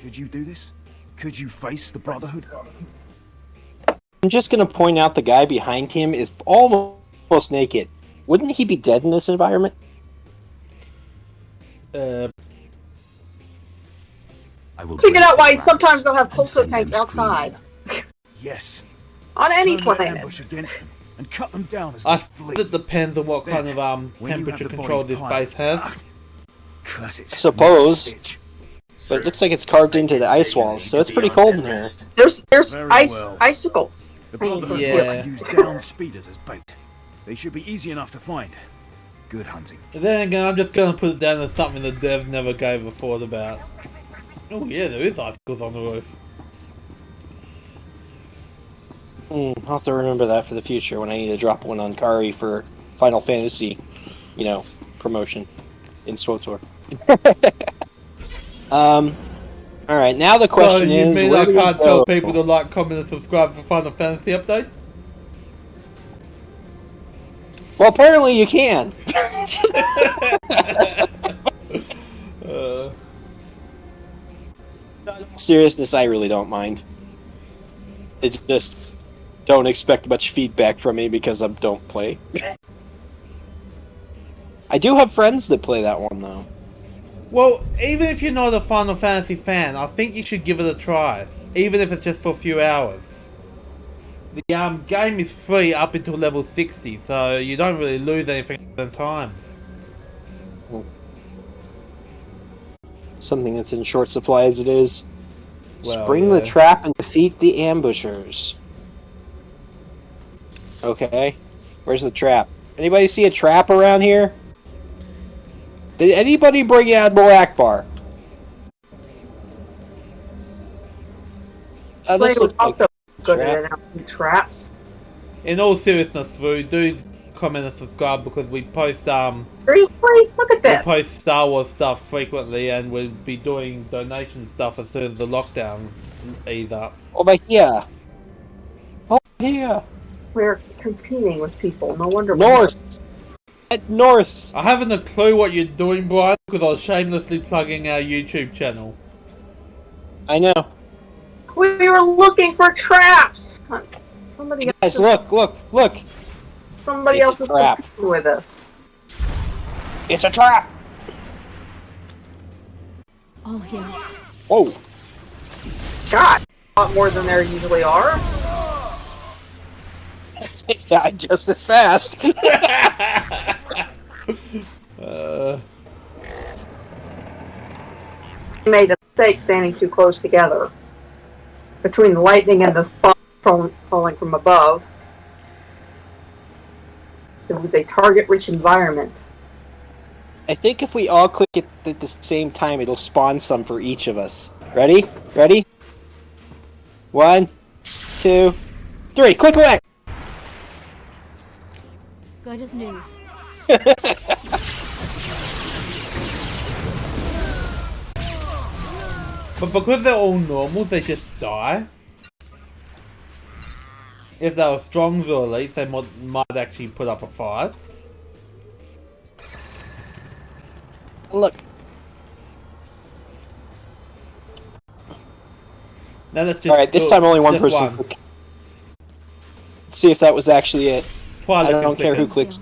Could you do this? Could you face the Brotherhood? I'm just gonna point out the guy behind him is almost naked. Wouldn't he be dead in this environment? I figured out why sometimes they'll have pulsar tanks outside. Yes. On any Turn that planet. ambush against them and cut them down as I they flee. think it depends on what kind of when you temperature have the control bodies this piled, base has. Cut it. I suppose. Stitch. But it looks like it's carved into the ice walls, so it's pretty cold in here. There's Very well. icicles. The Brotherhood Yeah. yeah. to use down speeders as bait. They should be easy enough to find. Good hunting. And then again, I'm just gonna put it down as something the devs never gave a thought about. Oh yeah, there is icicles on the roof. I'll have to remember that for the future when I need to drop one on Kari for Final Fantasy, promotion in SWTOR. Alright, now the question so is, you mean where I do we can't go? tell people to like, comment, and subscribe for Final Fantasy updates? Well, apparently you can. Seriousness, I really don't mind. It's just, don't expect much feedback from me because I don't play. I do have friends that play that one, though. Well, even if you're not a Final Fantasy fan, I think you should give it a try, even if it's just for a few hours. The game is free up until level 60, so you don't really lose anything in time. Something that's in short supply as it is. Well, Spring the trap and defeat the ambushers. Okay. Where's the trap? Anybody see a trap around here? Did anybody bring Admiral Akbar? Slayer was also good at announcing traps. In all seriousness, Roo, do comment and subscribe because we post Seriously? Look at this. We post Star Wars stuff frequently, and we'll be doing donation stuff as soon as the lockdown ease up. Over here. Over here. We're competing with people. No wonder. North. At north. I haven't a clue what you're doing, Brian, because I was shamelessly plugging our YouTube channel. I know. We were looking for traps. Somebody Guys, else. look. Somebody else is competing with us. It's a trap. All here. Whoa. God, a lot more than there usually are. They died just as fast. We made a mistake standing too close together. Between the lightning and the bomb falling from above. It was a target-rich environment. I think if we all click it at the same time, it'll spawn some for each of us. Ready? Ready? 1, 2, 3. Click away! Good as new. But because they're all normals, they just die. If they were strongs or elites, they might actually put up a fight. Look. Now let's just. Alright, this time only one person. Let's see if that was actually it. I don't care who clicks.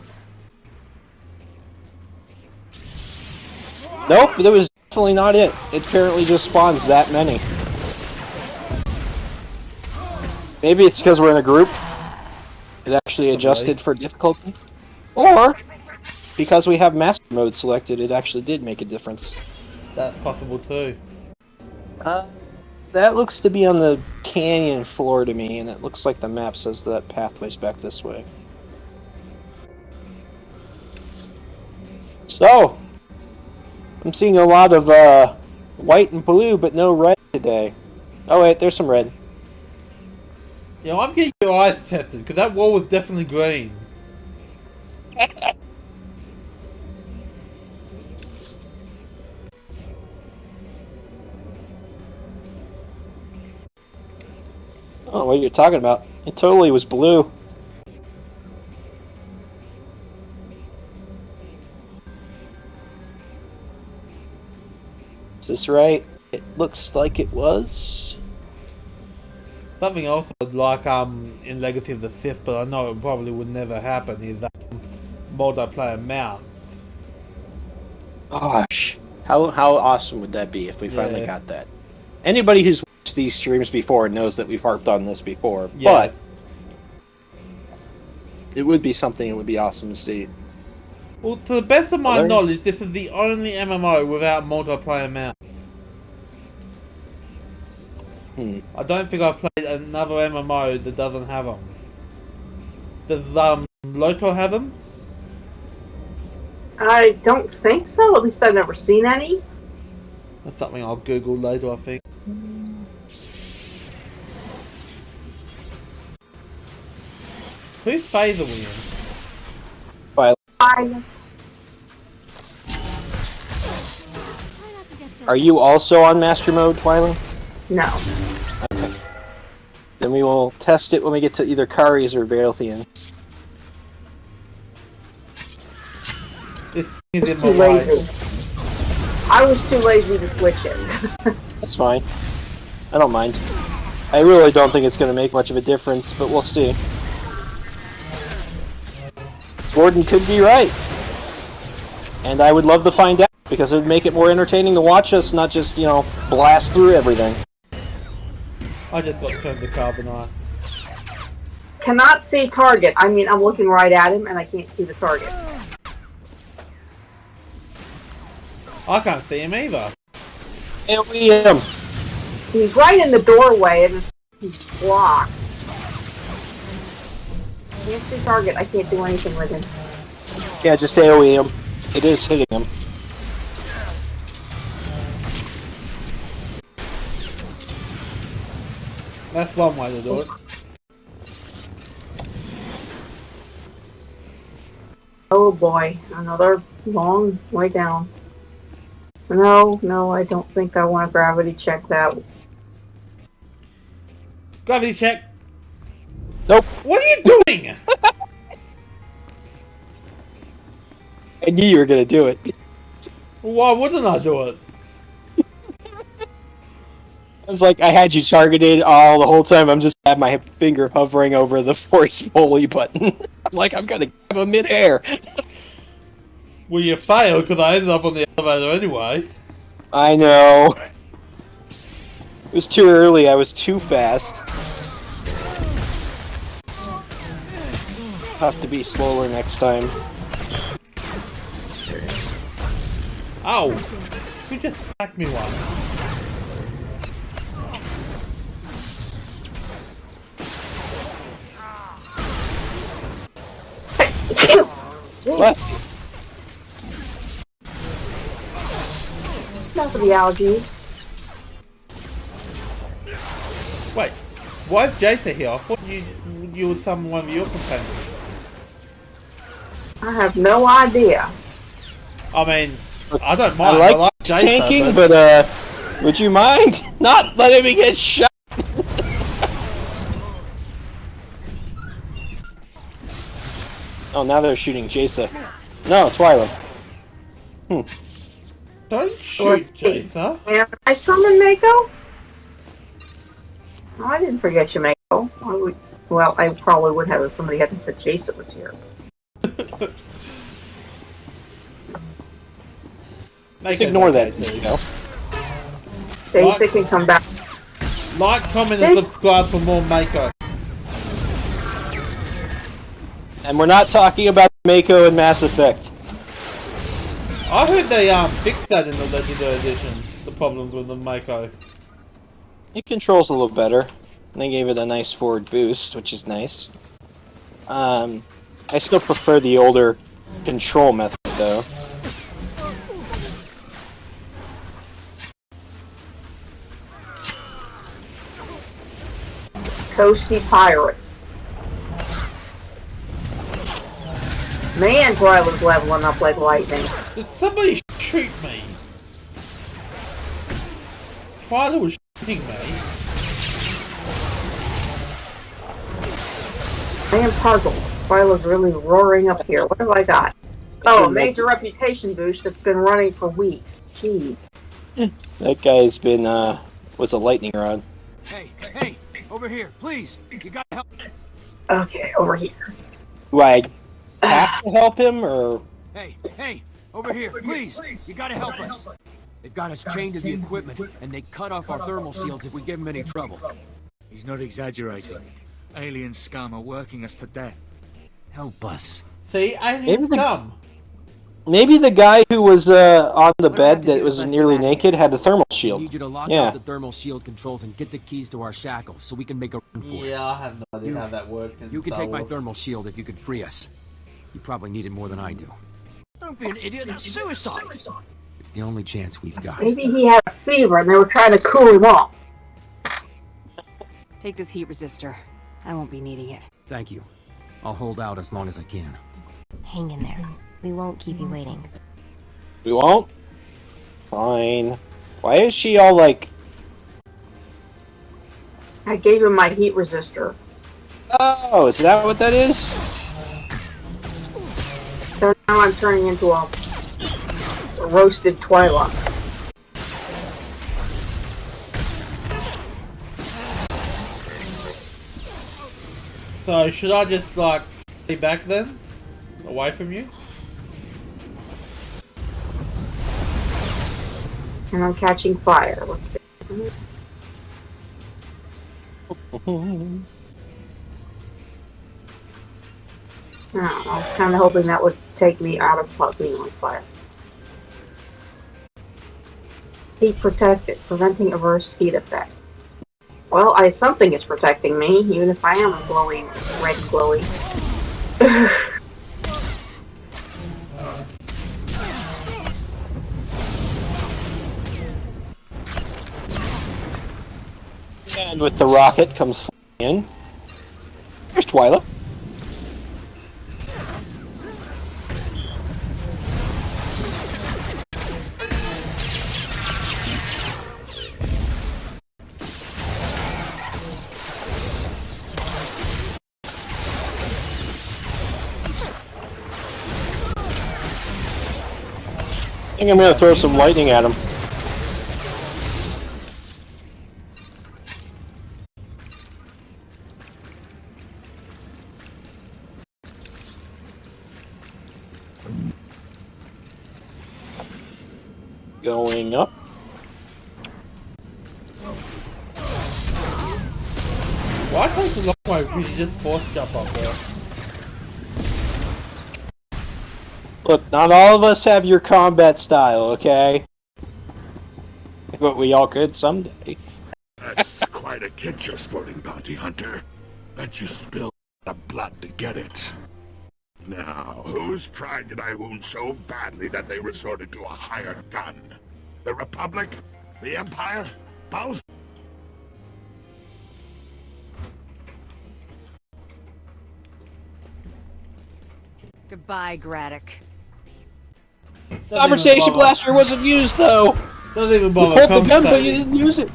Nope, that was definitely not it. It apparently just spawns that many. Maybe it's because we're in a group. It actually adjusted for difficulty. Or, because we have master mode selected, it actually did make a difference. That's possible too. That looks to be on the canyon floor to me, and it looks like the map says that pathway's back this way. So, I'm seeing a lot of white and blue, but no red today. Oh wait, there's some red. Yeah, I'm getting your eyes tested, because that wall was definitely green. Oh, what you're talking about. It totally was blue. Is this right? It looks like it was. Something else I'd like in Legacy of the Sith, but I know it probably would never happen, is multiplayer mounts. Gosh, how awesome would that be if we finally got that? Anybody who's watched these streams before knows that we've harped on this before, but it would be something that would be awesome to see. Well, to the best of my knowledge, this is the only MMO without multiplayer mounts. I don't think I've played another MMO that doesn't have them. Does Loto have them? I don't think so. At least I've never seen any. That's something I'll Google later, I think. Whose phase are we in? Are you also on master mode, Twilight? No. Okay. Then we will test it when we get to either Kari's or Baleothians. I was too lazy. I was too lazy to switch it. That's fine. I don't mind. I really don't think it's going to make much of a difference, but we'll see. Gordon could be right. And I would love to find out. Because it would make it more entertaining to watch us, not just, you know, blast through everything. I just got turned to carbonite. Cannot see target. I mean, I'm looking right at him and I can't see the target. I can't see him either. AoE him. He's right in the doorway and he's blocked. Can't see target. I can't do anything with him. Yeah, just AoE him. It is hitting him. That's one way to do it. Oh boy, another long way down. No, I don't think I want to gravity check that. Gravity check. Nope. What are you doing? I knew you were gonna do it. Why wouldn't I do it? It's like I had you targeted all the whole time. I'm just had my finger hovering over the force pulley button. I'm like, I'm gonna grab him mid-air. Well, you failed because I ended up on the elevator anyway. I know. It was too early. I was too fast. Have to be slower next time. Ow! You just smacked me one. What? Not for the allergies. Wait, why is Jason here? I thought you would summon one of your companions. I have no idea. I mean, I don't mind. I I like Jason, tanking, but would you mind not letting me get shot? Oh, now they're shooting Jason. No, Twyla. Don't shoot Jason. Am I summon Mako? Oh, I didn't forget you, Mako. Well, I probably would have if somebody hadn't said Jason was here. Just ignore that, you know. Jason can come back. Like, comment, and subscribe for more Mako. And we're not talking about Mako and Mass Effect. I heard they fixed that in the Legendary Edition. The problems with the Mako. It controls a little better. And they gave it a nice forward boost, which is nice. I still prefer the older control method, though. Toasty Pirates. Man, Troy was leveling up like lightning. Did somebody shoot me? Twyla was shooting me. I am puzzled. Twyla's really roaring up here. What have I got? Oh, a major reputation boost that's been running for weeks. Jeez. That guy's been, was a lightning rod. Hey, over here, please. You gotta help. Okay, over here. Do I have to help him, or...? Hey, over here, please. You gotta help us. They've got us chained to the equipment, and they cut off our thermal shields if we give them any trouble. He's not exaggerating. Alien scum are working us to death. Help us. See, alien scum. Maybe the guy who was on the bed that was nearly naked had a thermal shield. We need you to lock Yeah. out the thermal shield controls and get the keys to our shackles so we can make a run for it. Yeah, I have no idea how that works. You can take my thermal shield if you could free us. You probably need it more than I do. Don't be an idiot. It's suicide. It's the only chance we've got. Maybe he had a fever and they were trying to cool him off. Take this heat resistor. I won't be needing it. Thank you. I'll hold out as long as I can. Hang in there. We won't keep you waiting. We won't? Fine. Why is she all like... I gave him my heat resistor. Oh, is that what that is? So now I'm turning into a roasted Twyla. So, should I just, like, stay back then? Away from you? And I'm catching fire. Let's see. Oh, I was kind of hoping that would take me out of being on fire. Heat protected, preventing adverse heat effect. Well, something is protecting me, even if I am a glowing, red glowy. And with the rocket comes in. Here's Twyla. I think I'm gonna throw some lightning at him. Going up. Why can't the long way we just force jump up there? Look, not all of us have your combat style, okay? But we all could someday. That's quite a kit you're sporting, Bounty Hunter. Bet you spilled the blood to get it. Now, whose pride did I wound so badly that they resorted to a hired gun? The Republic? The Empire? Both? Goodbye, Graddock. Conversation blaster wasn't used though. Doesn't even You bother. pulled the gun, but you didn't use it.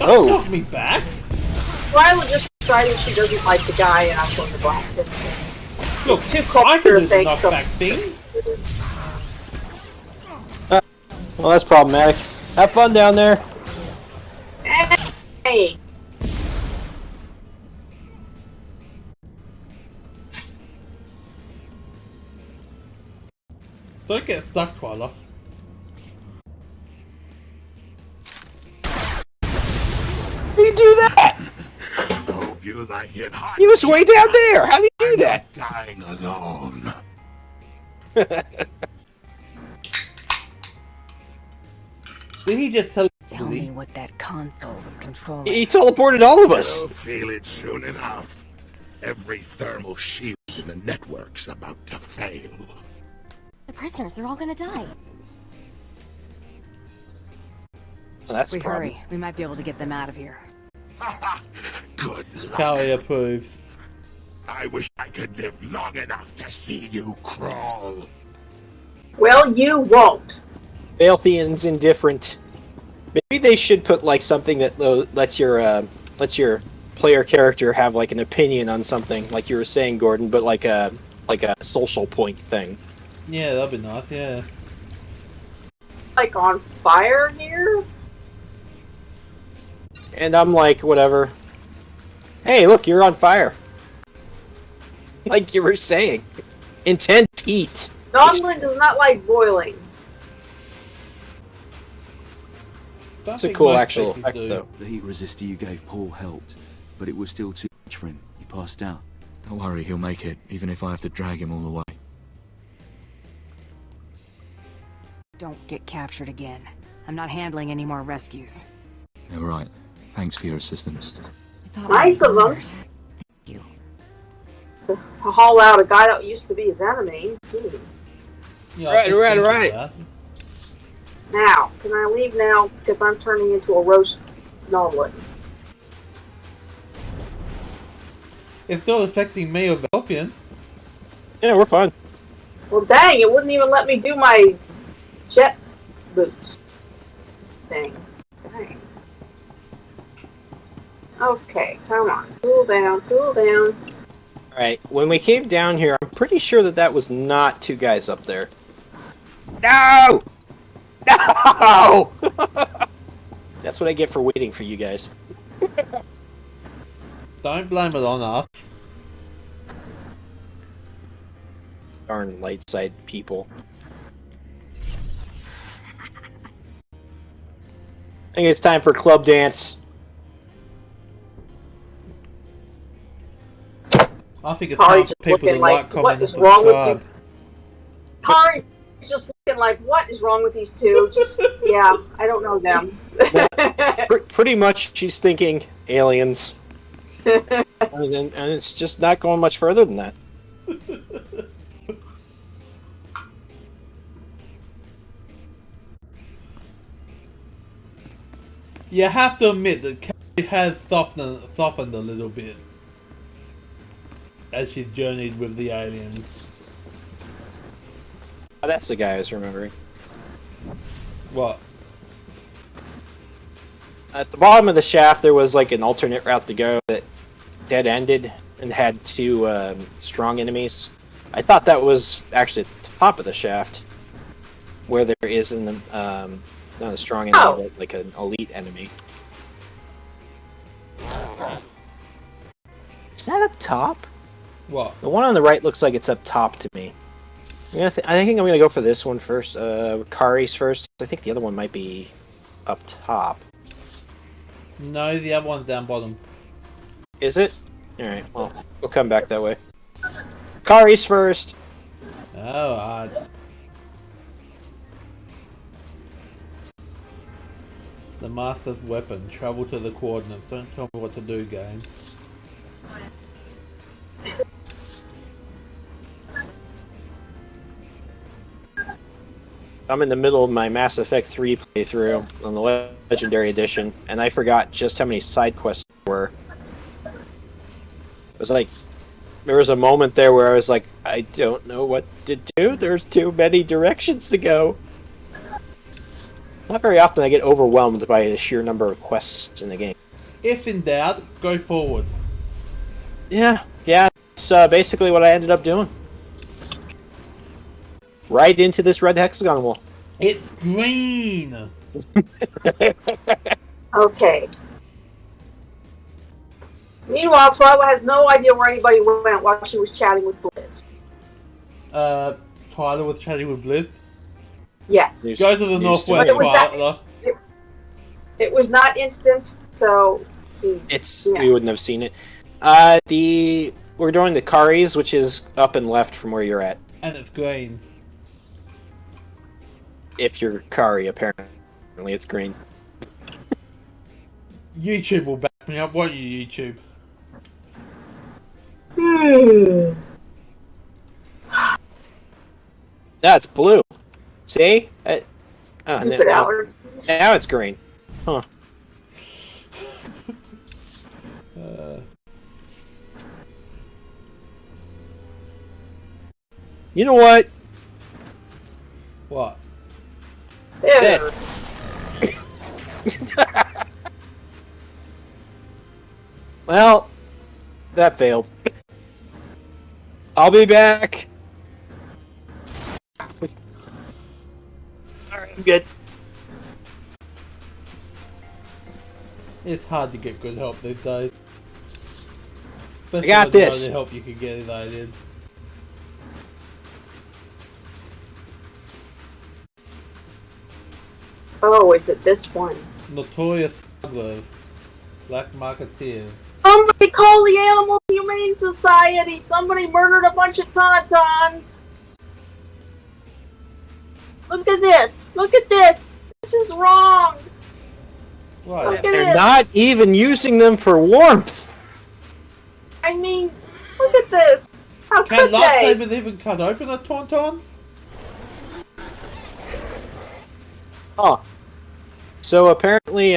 Oh. Knock me back. Twyla just decided she doesn't like the guy, and I'm going to blast him. Look, Two I could do the things. knockback thing. Well, that's problematic. Have fun down there. Hey. Don't get stuck, Twyla. How do you do that? Hope you like it hot. He was way down there. How do you do that? Dying alone. Did he just tell me what that console was controlling? He teleported all of us. You'll feel it soon enough. Every thermal shield in the network's about to fail. The prisoners, they're all gonna die. Well, that's we a problem. hurry. We might be able to get them out of here. Good luck. Kari approves. I wish I could live long enough to see you crawl. Well, you won't. Balthian's indifferent. Maybe they should put like something that lets your player character have like an opinion on something, like you were saying, Gordon, but like a social point thing. Yeah, that'd be nice. Yeah. Like on fire here? And I'm like, whatever. Hey, look, you're on fire. Like you were saying. Intense heat. Donlin does not like boiling. It's a cool actual effect, though. The heat resistor you gave Paul helped, but it was still too much for him. He passed out. Don't worry, he'll make it, even if I have to drag him all the way. Don't get captured again. I'm not handling any more rescues. You're right. Thanks for your assistance. Nice of them. To haul out a guy that used to be his enemy. Yeah, right. Now, can I leave now? Because I'm turning into a roast Nolan. It's still affecting me of Belfian. Yeah, we're fine. Well, dang, it wouldn't even let me do my jet boots thing. Dang. Okay, come on. Cool down, cool down. Alright, when we came down here, I'm pretty sure that was not two guys up there. No! No! That's what I get for waiting for you guys. Don't blame it on us. Darn light side people. I think it's time for club dance. I think it's Kari time for just people to looking like, like, comment, what and is wrong with subscribe. you? Kari's just looking like, what is wrong with these two? Just, yeah, I don't know them. Pretty much, she's thinking aliens. And it's just not going much further than that. You have to admit that Kari has softened a little bit as she's journeyed with the aliens. Oh, that's the guy I was remembering. What? At the bottom of the shaft, there was like an alternate route to go that dead-ended and had two strong enemies. I thought that was actually at the top of the shaft, where there is not a strong enemy, but like an elite enemy. Is that up top? What? The one on the right looks like it's up top to me. I think I'm gonna go for this one first. Kari's first. I think the other one might be up top. No, the other one's down bottom. Is it? Alright, well, we'll come back that way. Kari's first! Oh, odd. The Master's Weapon. Travel to the coordinates. Don't tell me what to do, game. I'm in the middle of my Mass Effect 3 playthrough on the Legendary Edition, and I forgot just how many side quests there were. It was like, there was a moment there where I was like, I don't know what to do, there's too many directions to go. Not very often I get overwhelmed by the sheer number of quests in the game. If in doubt, go forward. Yeah, that's basically what I ended up doing. Right into this red hexagon wall. It's green! Okay. Meanwhile, Twyla has no idea where anybody went while she was chatting with Blizz. Twyla was chatting with Blizz? Yes. Go to the northwest, Twyla. It was not instanced, so... We wouldn't have seen it. We're doing the Kari's, which is up and left from where you're at. And it's green. If you're Kari, apparently it's green. YouTube will back me up, won't you, YouTube? That's blue. See? Now it's green. Huh. You know what? What? That. Well, that failed. I'll be back. Alright, I'm good. It's hard to get good help these days. I got this. The help you can get I did. Oh, is it this one? Notorious smugglers. Black marketeers. Somebody call the Animal Humane Society! Somebody murdered a bunch of tauntauns! Look at this! Look at this! This is wrong! Right. Look at They're this. not even using them for warmth! I mean, look at this! How Can could they? lightsabers even cut open a tauntaun? Oh. So apparently,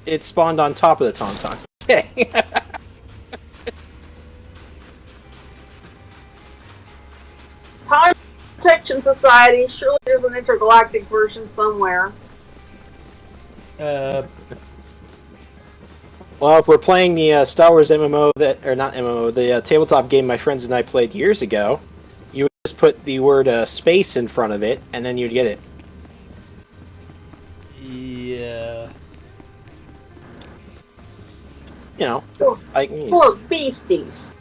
it spawned on top of the tauntaun. Okay. Time Protection Society. Surely there's an intergalactic version somewhere. Well, if we're playing the Star Wars MMO the tabletop game my friends and I played years ago, you would just put the word space in front of it, and then you'd get it. Yeah. You know, Poor beasties.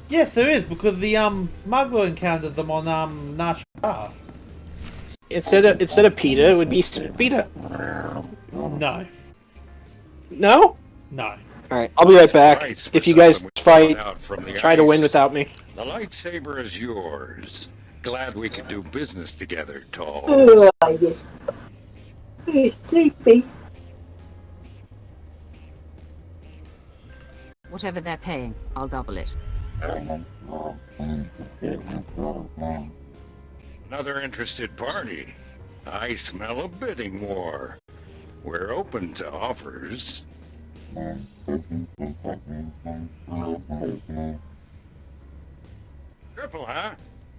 Yes, there is, because the smuggler encounters them on Nashar. instead of PETA, it would be PETA. No. No? No. All right, I'll be right back. Price for If you guys something we fight, brought out from the try to win ice. without me. The lightsaber is yours. Glad we could do business together, Tall. Oh, I guess. He's sleepy. Whatever they're paying, I'll double it. Another interested party. I smell a bidding war. We're open to offers. Triple, huh?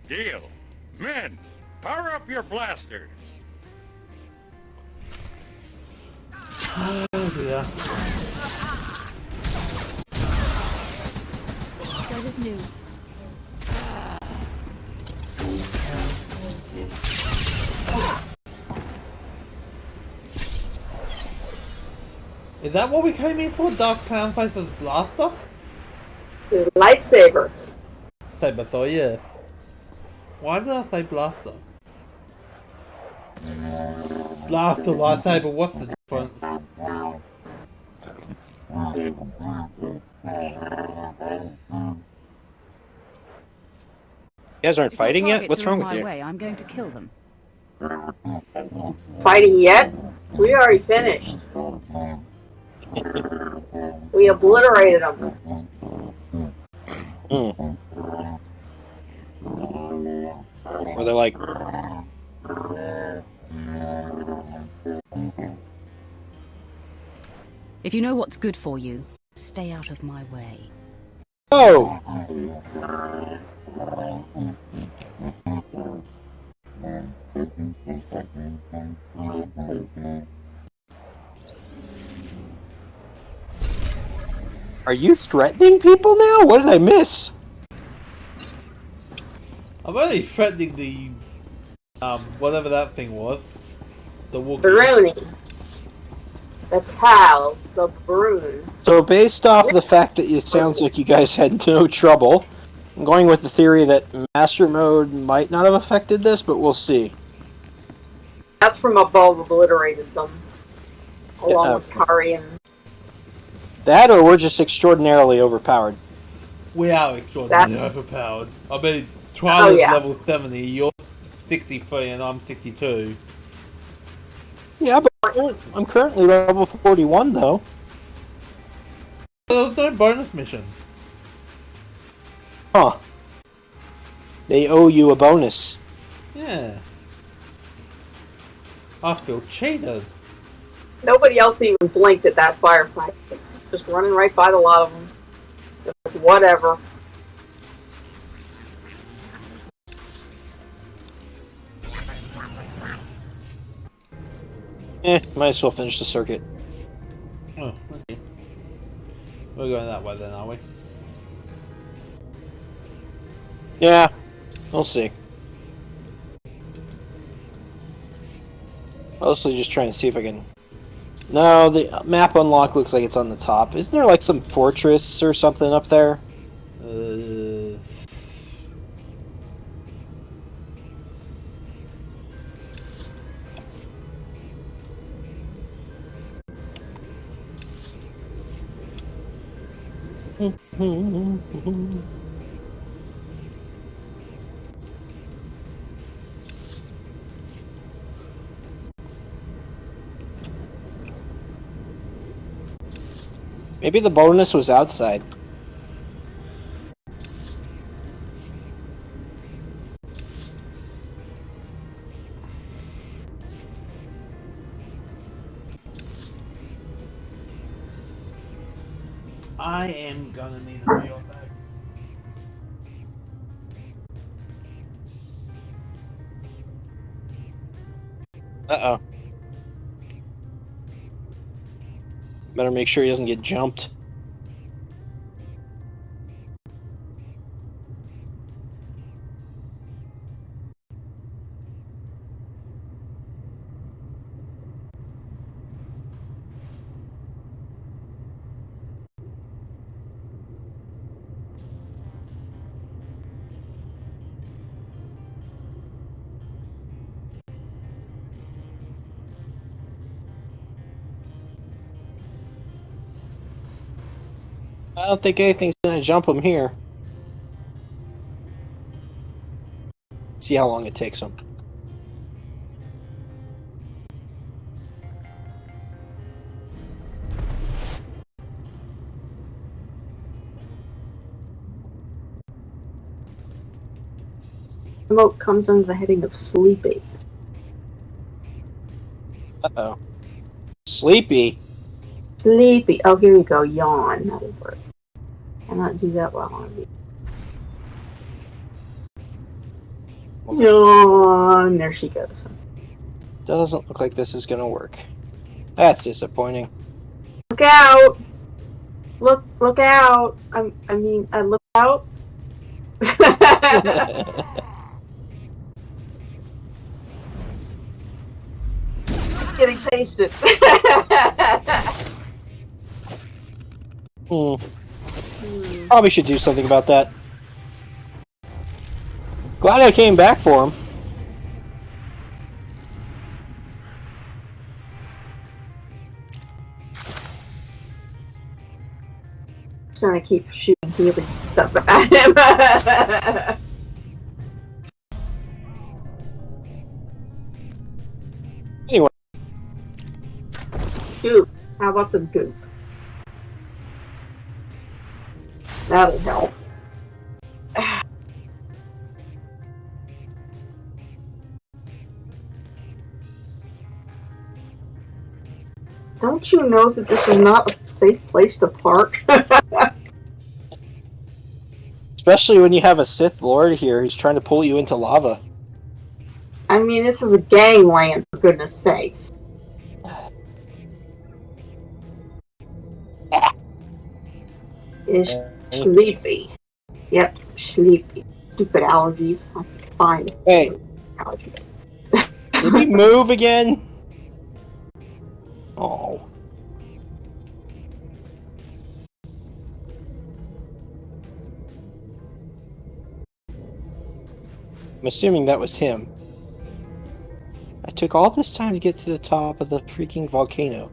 Deal. Men, power up your blasters. Oh dear. That is new. Is that what we came in for? Dark Clownface's blaster? The lightsaber. Saber, so yeah. Why did I say blaster? Blaster, lightsaber, what's the difference? You guys aren't If my fighting yet? targets What's are wrong in with my you? way, I'm going to kill them. Fighting yet? We already finished. We obliterated them. Were they like... If you know what's good for you, stay out of my way. Oh! Are you threatening people now? What did I miss? I'm only threatening the whatever that thing was. The Wookiee. Bruni. The Tal. The Brune. So based off the fact that it sounds like you guys had no trouble, I'm going with the theory that Master Mode might not have affected this, but we'll see. That's from above obliterated them. Along with okay. Kari and... That, or we're just extraordinarily overpowered. We are extraordinarily overpowered. I mean, Twyla's Oh, yeah. level 70, you're 63 and I'm 62. Yeah, but I'm currently level 41, though. There's no bonus mission. Huh. They owe you a bonus. Yeah. I feel cheated. Nobody else even blinked at that firefight. Just running right by the lot of them. Just whatever. Might as well finish the circuit. Oh, okay. We're going that way then, are we? Yeah, we'll see. Mostly just trying to see if I can... No, the map unlock looks like it's on the top. Isn't there like some fortress or something up there? Maybe the bonus was outside. I am gonna need a meal bag. Uh-oh. Better make sure he doesn't get jumped. I don't think anything's gonna jump him here. See how long it takes him. Remote comes under the heading of sleepy. Uh-oh. Sleepy? Sleepy. Oh, here we go. Yawn. That'll work. Cannot do that while on mute. Yawn. There she goes. Doesn't look like this is gonna work. That's disappointing. Look out! Look out! I mean, look out! Getting pasted. Probably should do something about that. Glad I came back for him. Trying to keep shooting healing stuff at him. Anyway. Goop. How about some goop? That'll help. Don't you know that this is not a safe place to park? Especially when you have a Sith Lord here who's trying to pull you into lava. I mean, this is a gangland, for goodness sakes. Is sleepy. Yep, sleepy. Stupid allergies. Fine. Hey. Allergy. Did he move again? Oh. I'm assuming that was him. I took all this time to get to the top of the freaking volcano.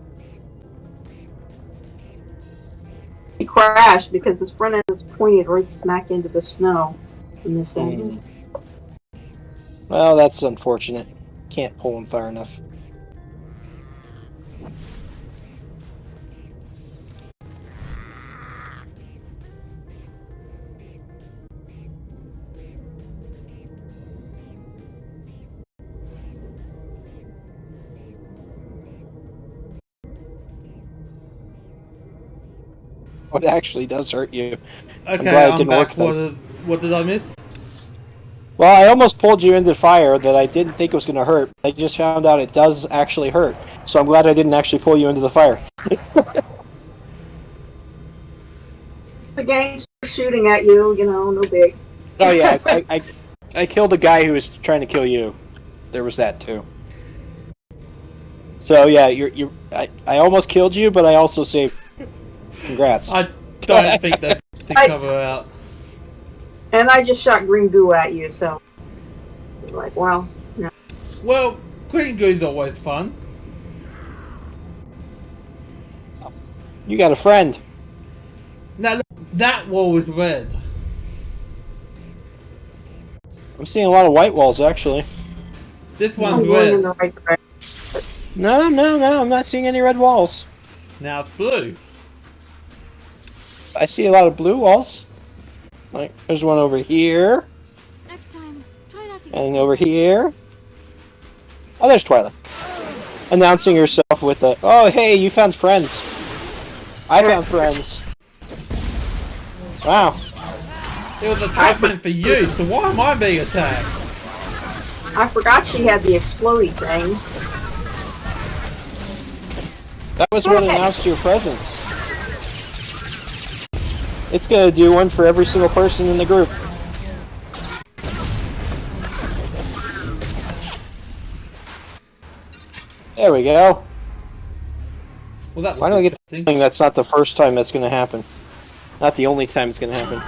He crashed because his front end is pointed right smack into the snow in this end. Well, that's unfortunate. Can't pull him far enough. It actually does hurt you. Okay, I'm back. What did I miss? Well, I almost pulled you into fire that I didn't think was going to hurt. I just found out it does actually hurt. So I'm glad I didn't actually pull you into the fire. The gang's shooting at you, you know, no big. Oh yeah, I killed a guy who was trying to kill you. There was that too. So yeah, I almost killed you, but I also saved. Congrats. I don't think that to cover out. And I just shot green goo at you, so like, well, no. Well, green goo's always fun. You got a friend. Now that wall was red. I'm seeing a lot of white walls actually. This one's red. No, I'm not seeing any red walls. Now it's blue. I see a lot of blue walls. Like, there's one over here. Next time, try not to get And over here. Oh, there's Twilight. Announcing herself with a, oh, hey, you found friends. I found friends. Wow. It was a trap meant for you, so why am I being attacked? I forgot she had the exploding thing. That was what announced your presence. It's gonna do one for every single person in the group. There we go. Well, that Why do I get the feeling that's not the first time that's gonna happen? Not the only time it's gonna happen.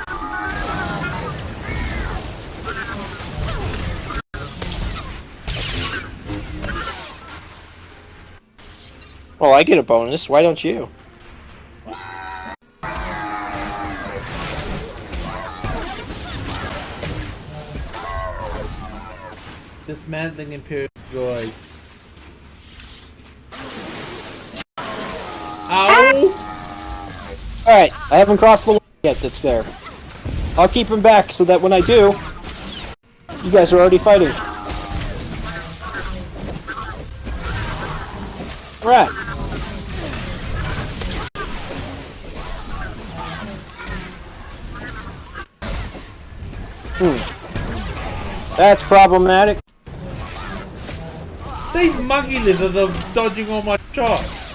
Well, I get a bonus. Why don't you? Dismantling Imperial droid. Ow! Alright, I haven't crossed the line yet that's there. I'll keep him back so that when I do, you guys are already fighting. Alright. That's problematic. These monkey lizards are dodging all my shots.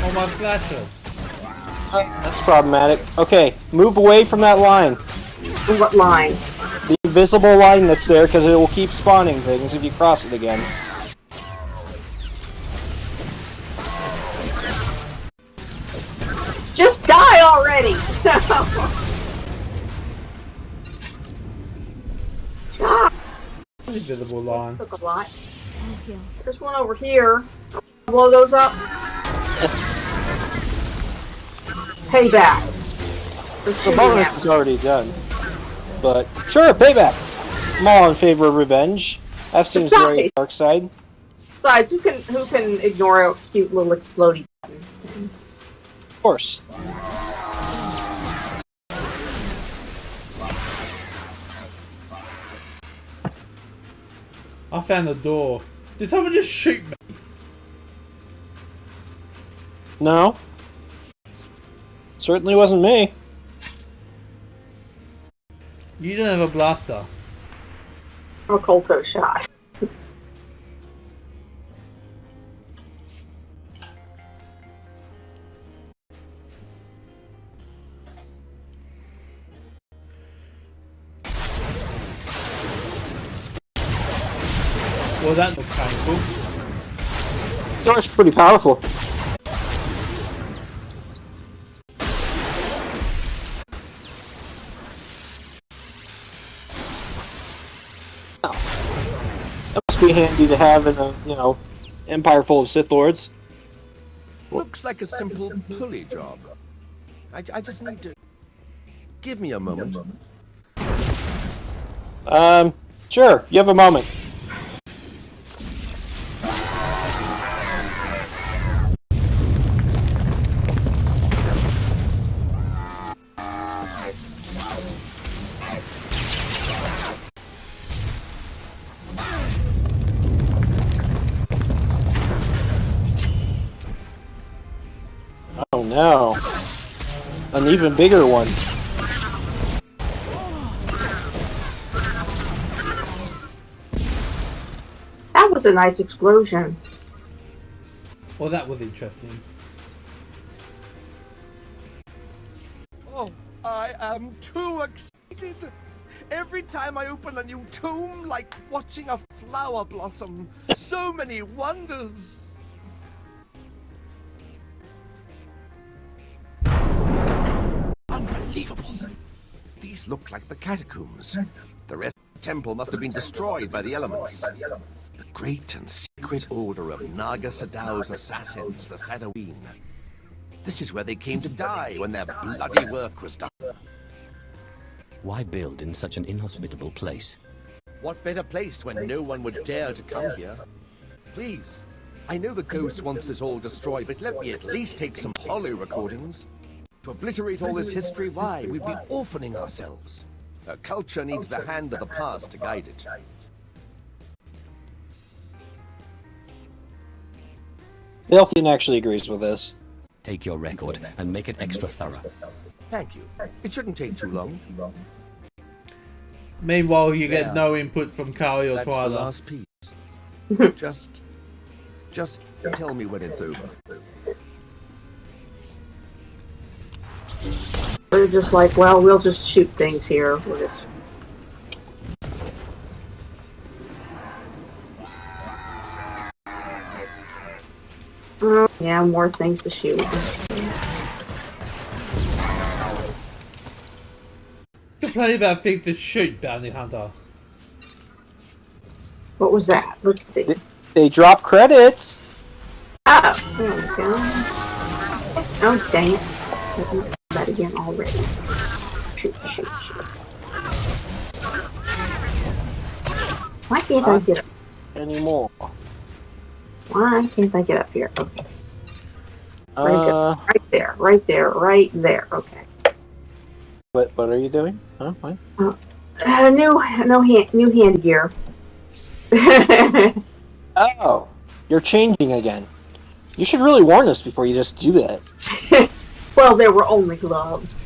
All my flashes. That's problematic. Okay, move away from that line. What line? The invisible line that's there, because it will keep spawning things if you cross it again. Just die already! Ah, Invisible line. took a lot. There's one over here. Blow those up. Payback. The bonus is already done. But, sure, payback! I'm all in favor of revenge. That seems very dark side. Besides, who can ignore a cute little exploding button? Of course. I found a door. Did someone just shoot me? No. Certainly wasn't me. You don't have a blaster. I'm a Colto shot. Well, that looks painful. Door's pretty powerful. That must be handy to have in a, empire full of Sith Lords. Looks like a simple pulley job. I just need to... Give me a moment. Sure, you have a moment. Oh no. An even bigger one. That was a nice explosion. Well, that was interesting. Oh, I am too excited. Every time I open a new tomb, like watching a flower blossom. So many wonders. Unbelievable. These look like the catacombs. The rest of the temple must have been destroyed by the elements. The great and secret order of Naga Sadow's assassins, the Sadoween. This is where they came to die when their bloody work was done. Why build in such an inhospitable place? What better place when no one would dare to come here? Please, I know the ghost wants this all destroyed, but let me at least take some hollow recordings. To obliterate all this history, why? We'd be orphaning ourselves. A culture needs the hand of the past to guide it. Elthian actually agrees with this. Take your record and make it extra thorough. Thank you. It shouldn't take too long. Meanwhile, you get no input from Kari or That's Twyla. the last piece. Just tell me when it's over. They're just like, well, we'll just shoot things here. We'll just... yeah, more things to shoot. Complain about things to shoot, Bounty Hunter. What was that? Let's see. They drop credits. Oh, there we go. Oh, dang it. Let me do that again already. Shoot. Why can't I get it? anymore. Why can't I get up here? Okay. Uh, Right there, right there, right there. Okay. what are you doing? Huh? What? New hand gear. Oh, you're changing again. You should really warn us before you just do that. Well, there were only gloves.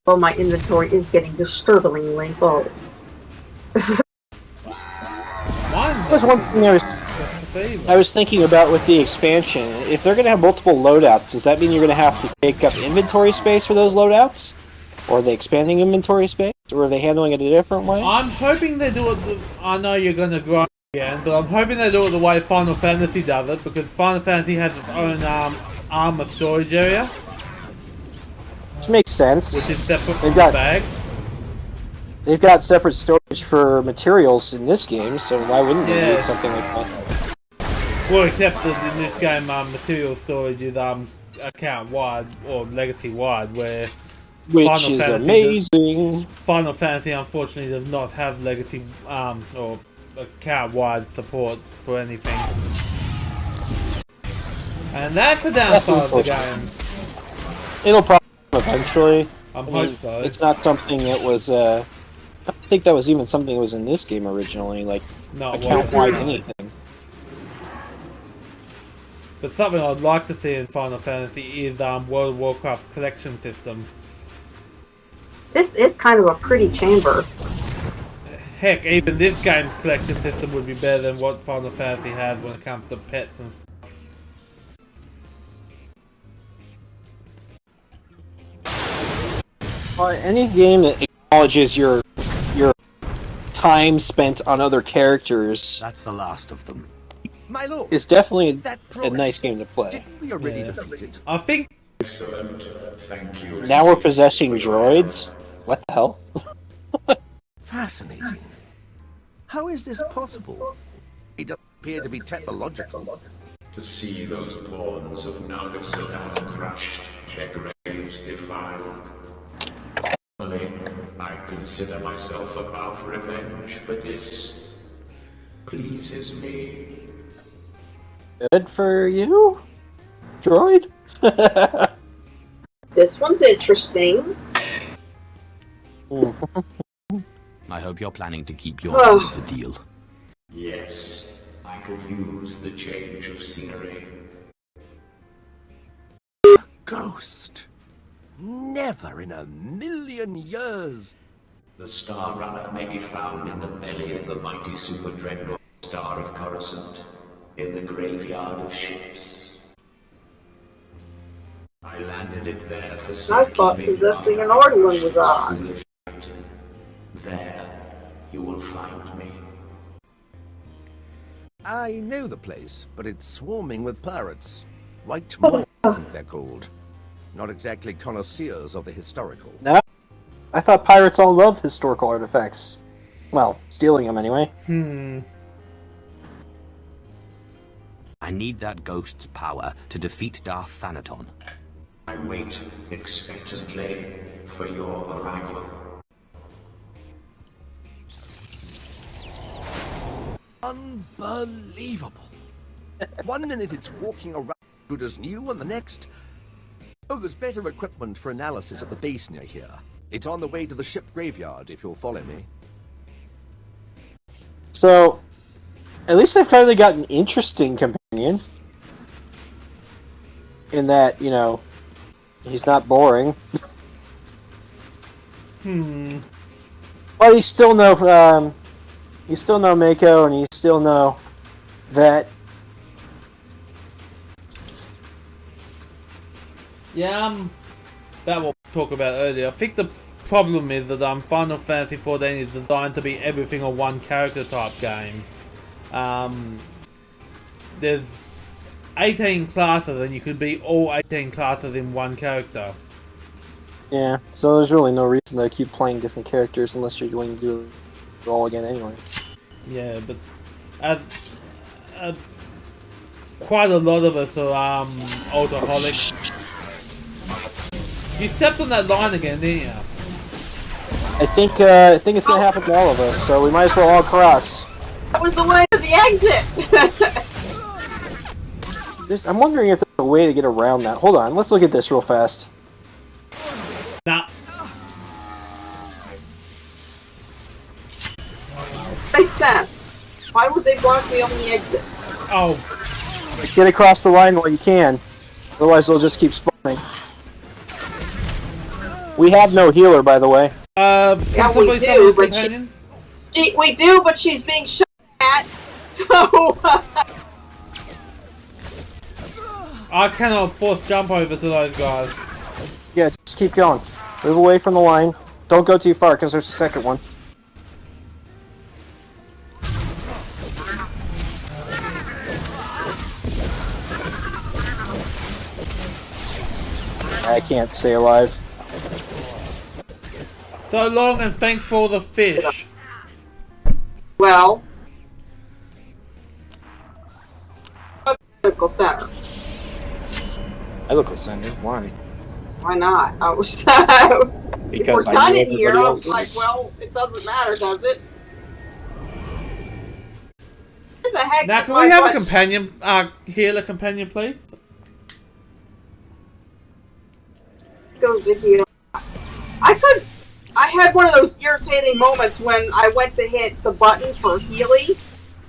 Well, my inventory is getting disturbingly full. That was one thing I was thinking about with the expansion. If they're going to have multiple loadouts, does that mean you're going to have to take up inventory space for those loadouts? Or are they expanding inventory space? Or are they handling it a different way? I'm hoping they do it. I know you're going to grind again, but I'm hoping they do it the way Final Fantasy does it, because Final Fantasy has its own armor storage area. Which makes sense. Which is separate from the bag. They've got separate storage for materials in this game, so why wouldn't they need something like that? Well, except that in this game, material storage is account wide or legacy wide, where Which is amazing. Final Fantasy unfortunately does not have legacy or account wide support for anything, and that's the downside of the game. It'll probably eventually. I hope so. It's not something that was. I don't think that was even something that was in this game originally, like account-wide anything. But something I'd like to see in Final Fantasy is World of Warcraft's collection system. This is kind of a pretty chamber. Heck, even this game's collection system would be better than what Final Fantasy has when it comes to pets and stuff. Any game that acknowledges your time spent on other characters. That's the last of them. My lord, is definitely a nice game to play. We are already defeated. I think. Excellent. Thank you. Now we're possessing droids? What the hell? Fascinating. How is this possible? It doesn't appear to be technological. To see those pawns of Nagasadan crushed, their graves defiled. I consider myself above revenge, but this pleases me. Good for you, droid. This one's interesting. I hope you're planning to keep your end of the deal. Yes, I could use the change of scenery. Ghost! Never in a million years! The Star Runner may be found in the belly of the mighty super dreadnought Star of Coruscant, in the graveyard of ships. I landed it there for I thought possessing an Orduin was odd. There, you will find me. I know the place, but it's swarming with pirates. White Moor, I think they're called. Not exactly connoisseurs of the historical. No, I thought pirates all love historical artifacts. Well, stealing them anyway. I need that ghost's power to defeat Darth Thanaton. I wait expectantly for your arrival. Unbelievable. One minute it's walking around good as new, and the next... Oh, there's better equipment for analysis at the base near here. It's on the way to the ship graveyard, if you'll follow me. So, at least I finally got an interesting companion. In that, you know, he's not boring. But you still know, Mako, and you still know that. Yeah, that what we talked about earlier. I think the problem is that Final Fantasy XIV is designed to be everything on one character type game. There's 18 classes, and you could be all 18 classes in one character. Yeah, so there's really no reason to keep playing different characters unless you're going to do it all again anyway. Yeah, but quite a lot of us are alcoholics. You stepped on that line again, didn't you? I think it's gonna happen to all of us, so we might as well all cross. That was the way to the exit! I'm wondering if there's a way to get around that. Hold on, let's look at this real fast. Nah. Makes sense. Why would they block me on the exit? Oh. Get across the line while you can. Otherwise they'll just keep spawning. We have no healer, by the way. Yeah, we do, but we do, but she's being shot at, so... I cannot force jump over to those guys. Yeah, just keep going. Move away from the line. Don't go too far, because there's a second one. I can't stay alive. So long and thanks for the fish. Well... Medical center. Medical center? Why? Why not? I was... Because we're done in here, I was like, well, it doesn't matter, does it? Where the heck Now, can we have a companion, healer companion, please? Goes to heal. I had one of those irritating moments when I went to hit the button for healing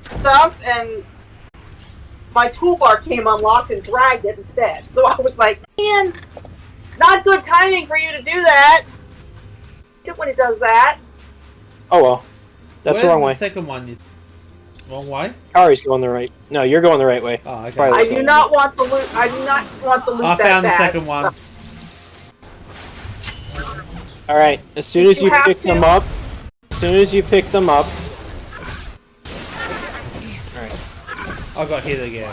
stuff, and my toolbar came unlocked and dragged it instead. So I was like, man, not good timing for you to do that. When it does that. Oh well. That's the wrong way. The second one. Wrong way? Kari's going the right. No, you're going the right way. Oh, okay. I do not want the loot. I do not want the loot I that found the bad. second one. Alright, as soon as you pick them up. Alright. I got hit again.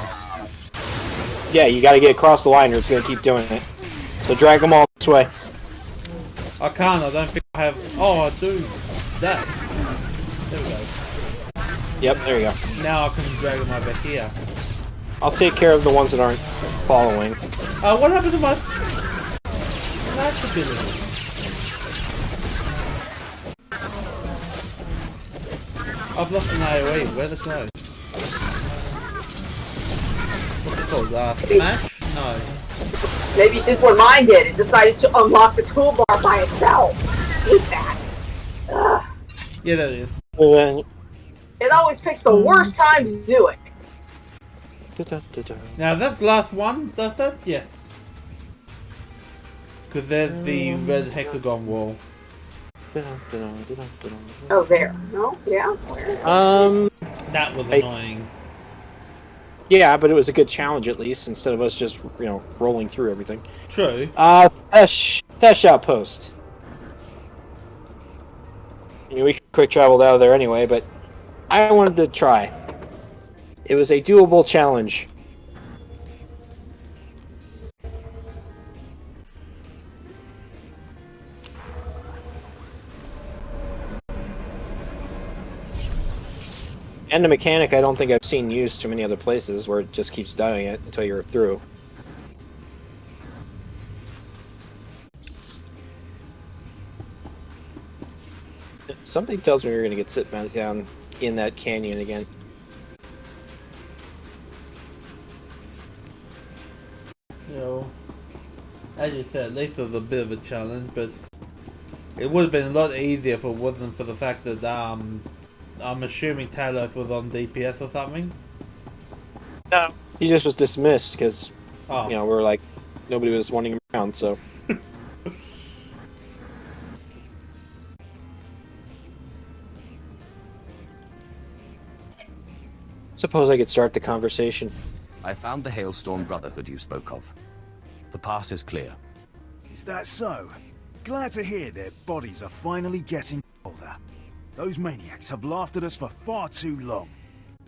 Yeah, you gotta get across the line or it's gonna keep doing it. So drag them all this way. I can't, I don't think I have... Oh, I do. That. There we go. Yep, there you go. Now I can drag them over here. I'll take care of the ones that aren't following. What happened to my... Match ability? I've lost an AoE, where the clothes? What's it called? Smash? No. Maybe it did what mine did. It decided to unlock the toolbar by itself. I hate that. Ugh. Yeah, that is. It always picks the worst time to do it. Now, that's the last one, does that? Yes. Because there's the red hexagon wall. Oh, there. No? Yeah? Where? That was annoying. Yeah, but it was a good challenge at least, instead of us just, rolling through everything. True. Thesh Outpost. I mean, we quick traveled out of there anyway, but I wanted to try. It was a doable challenge. And a mechanic I don't think I've seen used too many other places, where it just keeps doing it until you're through. Something tells me we're going to get sit back down in that canyon again. As you said, at least it was a bit of a challenge, but it would have been a lot easier if it wasn't for the fact that, I'm assuming Talos was on DPS or something? No. He just was dismissed because, we were like, nobody was wanting him around, so... Suppose I could start the conversation. I found the Hailstorm Brotherhood you spoke of. The pass is clear. Is that so? Glad to hear their bodies are finally getting older. Those maniacs have laughed at us for far too long.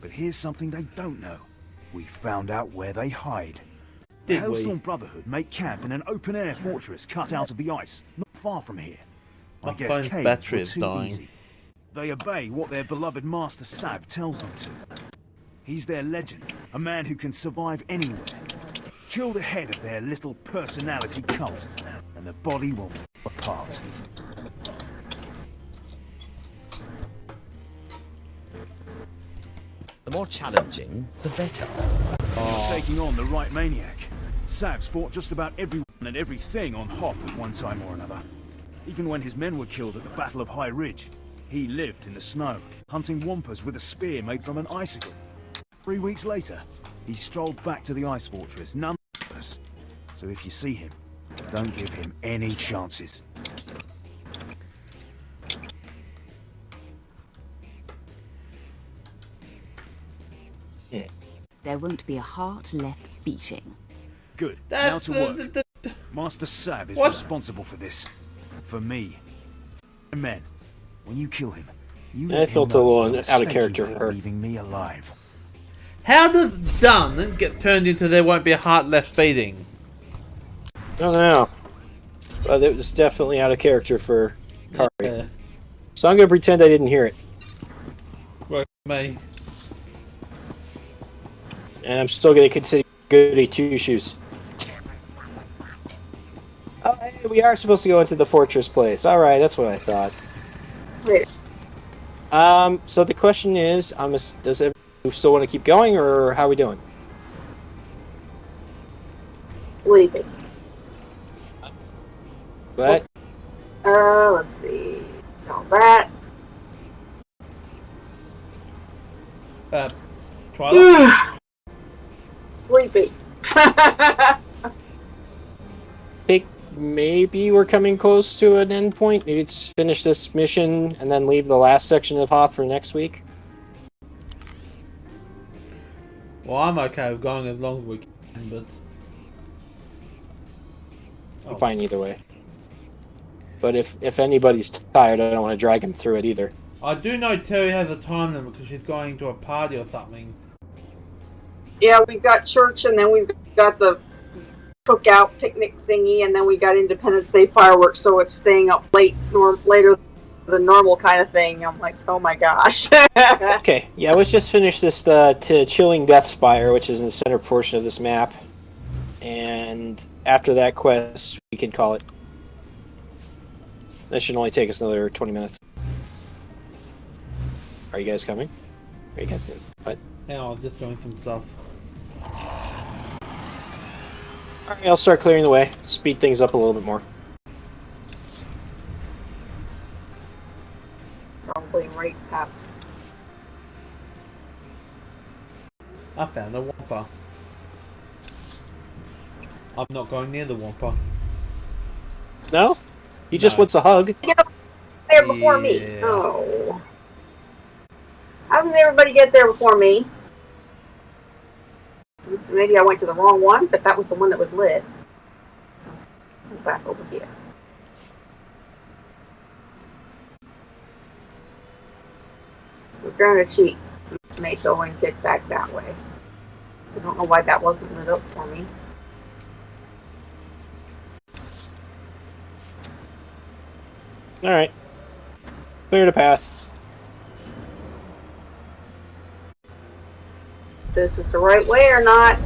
But here's something they don't know. We found out where they hide. The Hailstorm Brotherhood make camp in an open-air fortress cut out of the ice, not far from here. I guess caves were too easy. They obey what their beloved master Sav tells them to. He's their legend, a man who can survive anywhere. Kill the head of their little personality cult, and the body will fall apart. The more challenging, the better. You're taking on the right maniac. Sav's fought just about everyone and everything on Hoth at one time or another. Even when his men were killed at the Battle of High Ridge, he lived in the snow, hunting wampus with a spear made from an icicle. 3 weeks later, he strolled back to the ice fortress, none us. So if you see him, don't give him any chances. There won't be a heart left beating. Good. That's now to work. Master Sav is responsible for this. For me. For my men. When you kill him, you let I him felt a know little the out of mistake character he made for her. leaving me alive. How does done get turned into there won't be a heart left beating? I don't know. But it was definitely out of character for Kari. Yeah. So I'm going to pretend I didn't hear it. Work for me. And I'm still going to consider goody two-shoes. Oh, hey, we are supposed to go into the fortress place. Alright, that's what I thought. Wait. So the question is, does everyone still want to keep going, or how are we doing? Leaving. What? Let's see. All that. Twilight? Sleepy. I think maybe we're coming close to an end point. Maybe it's finish this mission and then leave the last section of Hoth for next week. Well, I'm okay with going as long as we can, but... I'm fine either way. But if anybody's tired, I don't want to drag him through it either. I do know Terry has a time limit because she's going to a party or something. Yeah, we've got church, and then we've got the cookout picnic thingy, and then we got Independence Day fireworks, so it's staying up later than normal kind of thing. I'm like, oh my gosh. Okay, yeah, let's just finish this to Chilling Death Spire, which is in the center portion of this map. And after that quest, we can call it. That should only take us another 20 minutes. Are you guys coming? Are you guys in? What? Hang on, I'm just doing some stuff. Alright, I'll start clearing the way. Speed things up a little bit more. Probably right past. I found a Wampa. I'm not going near the Wampa. No? He just wants a hug. Get up there before me. Oh. How did everybody get there before me? Maybe I went to the wrong one, but that was the one that was lit. Go back over here. We're going to cheat. May go and get back that way. I don't know why that wasn't lit up for me. Alright. Clear the path. This is the right way or not?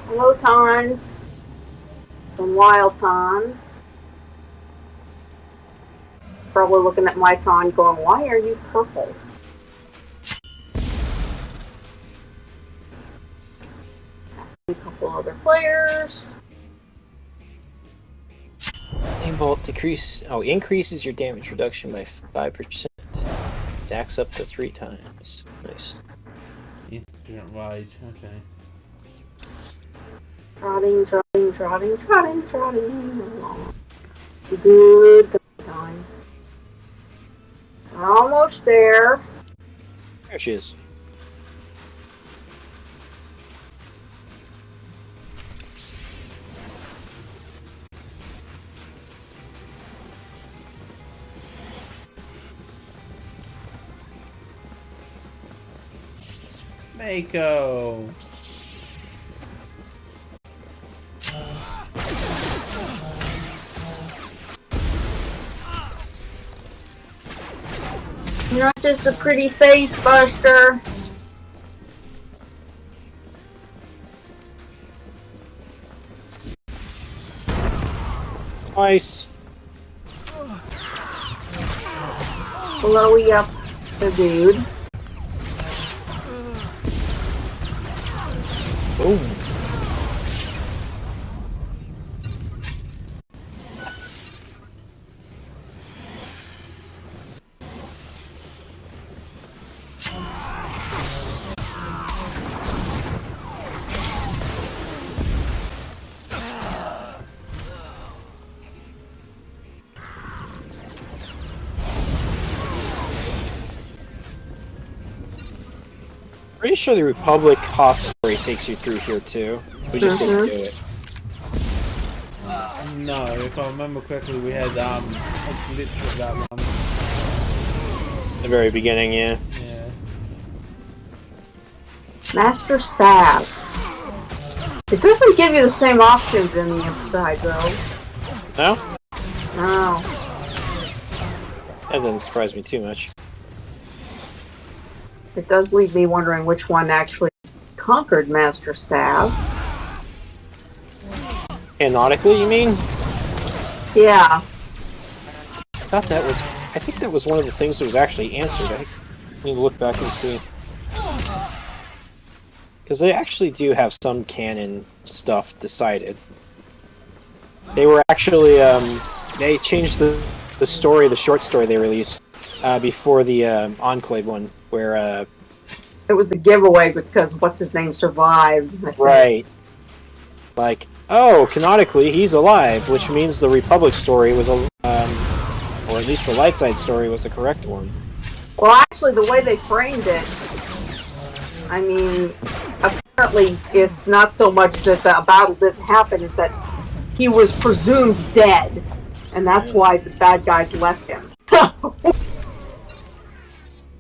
Hello, Tons. Some wild Tons. Probably looking at my Ton going, why are you purple? A couple other players. Bolt increases your damage reduction by 5%. Stacks up to 3 times. Nice. Instant rage, okay. Trotting along. Good time. Almost there. There she is. Mako. Not just a pretty face buster. Twice. blowy up the dude. Boom. Pretty sure the Republic Hoth story takes you through here too. We just didn't do it. No, if I remember correctly, we had a glitch with that one. The very beginning, yeah. Yeah. Master Salve. It doesn't give you the same options in the inside, though. No? No. That doesn't surprise me too much. It does leave me wondering which one actually conquered Master Salve. Canonically, you mean? Yeah. I think that was one of the things that was actually answered. I need to look back and see. Because they actually do have some canon stuff decided. They were actually, they changed the story, the short story they released, before the Enclave one, where, It was a giveaway because what's-his-name survived. I think. Right. Like, oh, canonically, he's alive, which means the Republic story was, or at least the light side story was the correct one. Well, actually, the way they framed it, I mean, apparently it's not so much that the battle didn't happen, it's that he was presumed dead, and that's why the bad guys left him.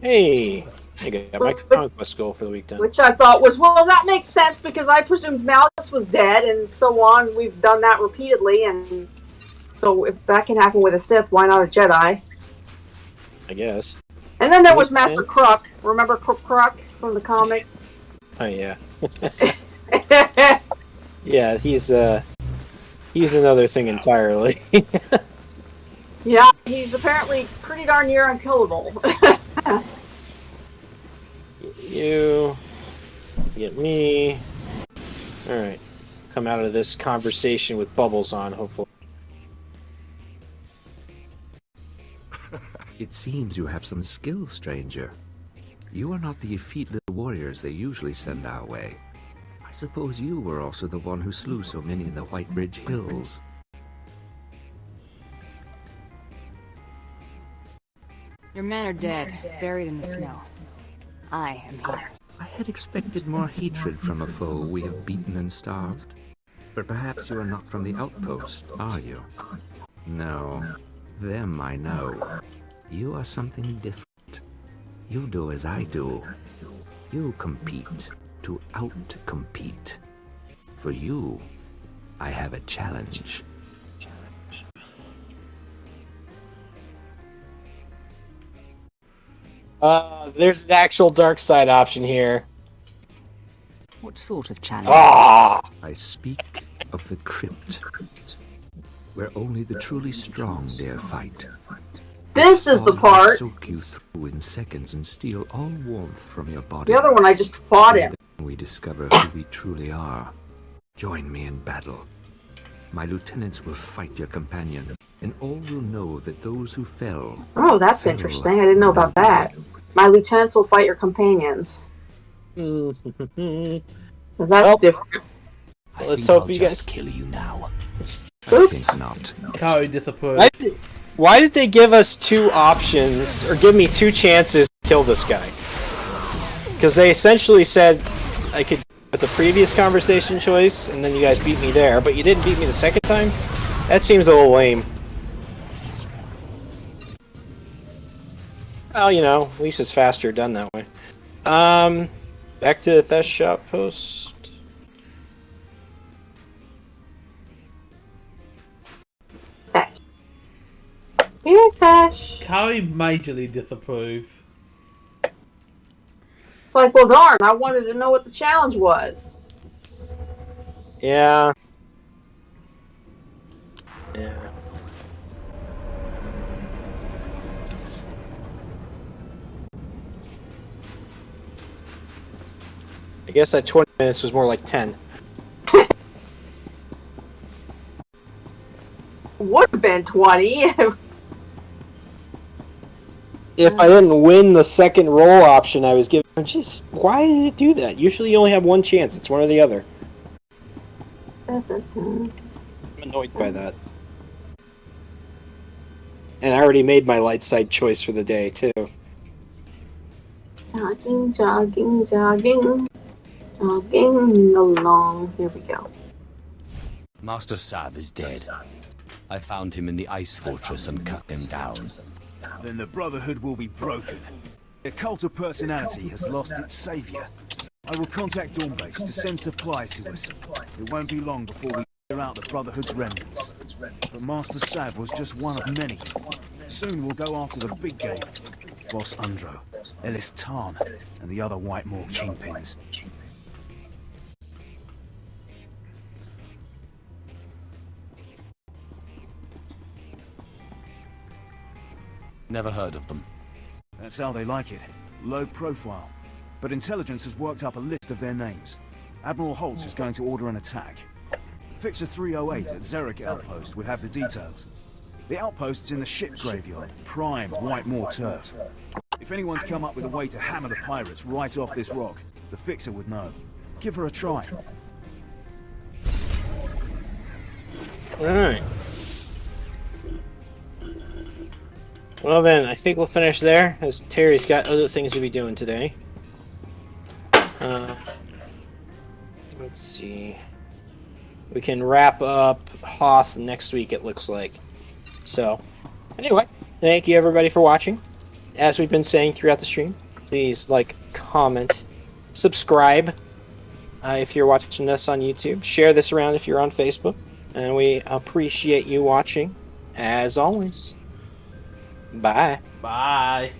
Hey, I got my conquest goal for the week done. Which I thought was, well, that makes sense because I presumed Malgus was dead and so on. We've done that repeatedly, and so if that can happen with a Sith, why not a Jedi? I guess. And then there was Master Kruk. Remember Kruk from the comics? Oh yeah. Yeah, he's another thing entirely. Yeah, he's apparently pretty darn near unkillable. You get me. Alright. Come out of this conversation with bubbles on, hopefully. It seems you have some skill, stranger. You are not the effete little warriors they usually send our way. I suppose you were also the one who slew so many in the White Ridge Hills. Your men are dead, buried in the snow. I am here. I had expected more hatred from a foe we have beaten and starved. But perhaps you are not from the outpost, are you? No. Them I know. You are something different. You do as I do. You compete to out-compete. For you, I have a challenge. There's an actual dark side option here. What sort of challenge? I speak of the crypt, where only the truly strong dare fight. This is the part. Soak you through in seconds and steal all warmth from your body. The other one I just fought in. Then we discover who we truly are. Join me in battle. My lieutenants will fight your companion, and all will know that those who fell. Oh, that's interesting. I didn't know about that. My lieutenants will fight your companions. That's different. Let's hope you guys kill you now. I think not. Kari disapproves. Why did they give us two options, or give me two chances to kill this guy? Because they essentially said I could with the previous conversation choice, and then you guys beat me there, but you didn't beat me the second time? That seems a little lame. Well, you know, at least it's faster done that way. Back to the Thesh shop post. Here, Thesh. Kari majorly disapproves. It's like, well, darn, I wanted to know what the challenge was. Yeah. Yeah. I guess that 20 minutes was more like 10. Would have been 20. If I didn't win the second roll option I was given, just why did it do that? Usually you only have one chance. It's one or the other. I'm annoyed by that. And I already made my light side choice for the day, too. Jogging, jogging, jogging. Jogging along. Here we go. Master Sav is dead. I found him in the ice fortress and cut him down. Then the Brotherhood will be broken. The cult of personality has lost its savior. I will contact Dawnbase to send supplies to us. It won't be long before we clear out the Brotherhood's remnants. But Master Sav was just one of many. Soon we'll go after the big game. Boss Undro, Ellis Tarn, and the other Whitemore kingpins. Never heard of them. That's how they like it. Low profile. But intelligence has worked up a list of their names. Admiral Holtz is going to order an attack. Fixer 308 at Zerek Outpost would have the details. The outpost's in the ship graveyard, prime Whitemore turf. If anyone's come up with a way to hammer the pirates right off this rock, the Fixer would know. Give her a try. Alright. Well then, I think we'll finish there, as Terry's got other things to be doing today. Let's see. We can wrap up Hoth next week, it looks like. So, anyway, thank you everybody for watching. As we've been saying throughout the stream, please like, comment, subscribe if you're watching us on YouTube. Share this around if you're on Facebook. And we appreciate you watching, as always. Bye. Bye.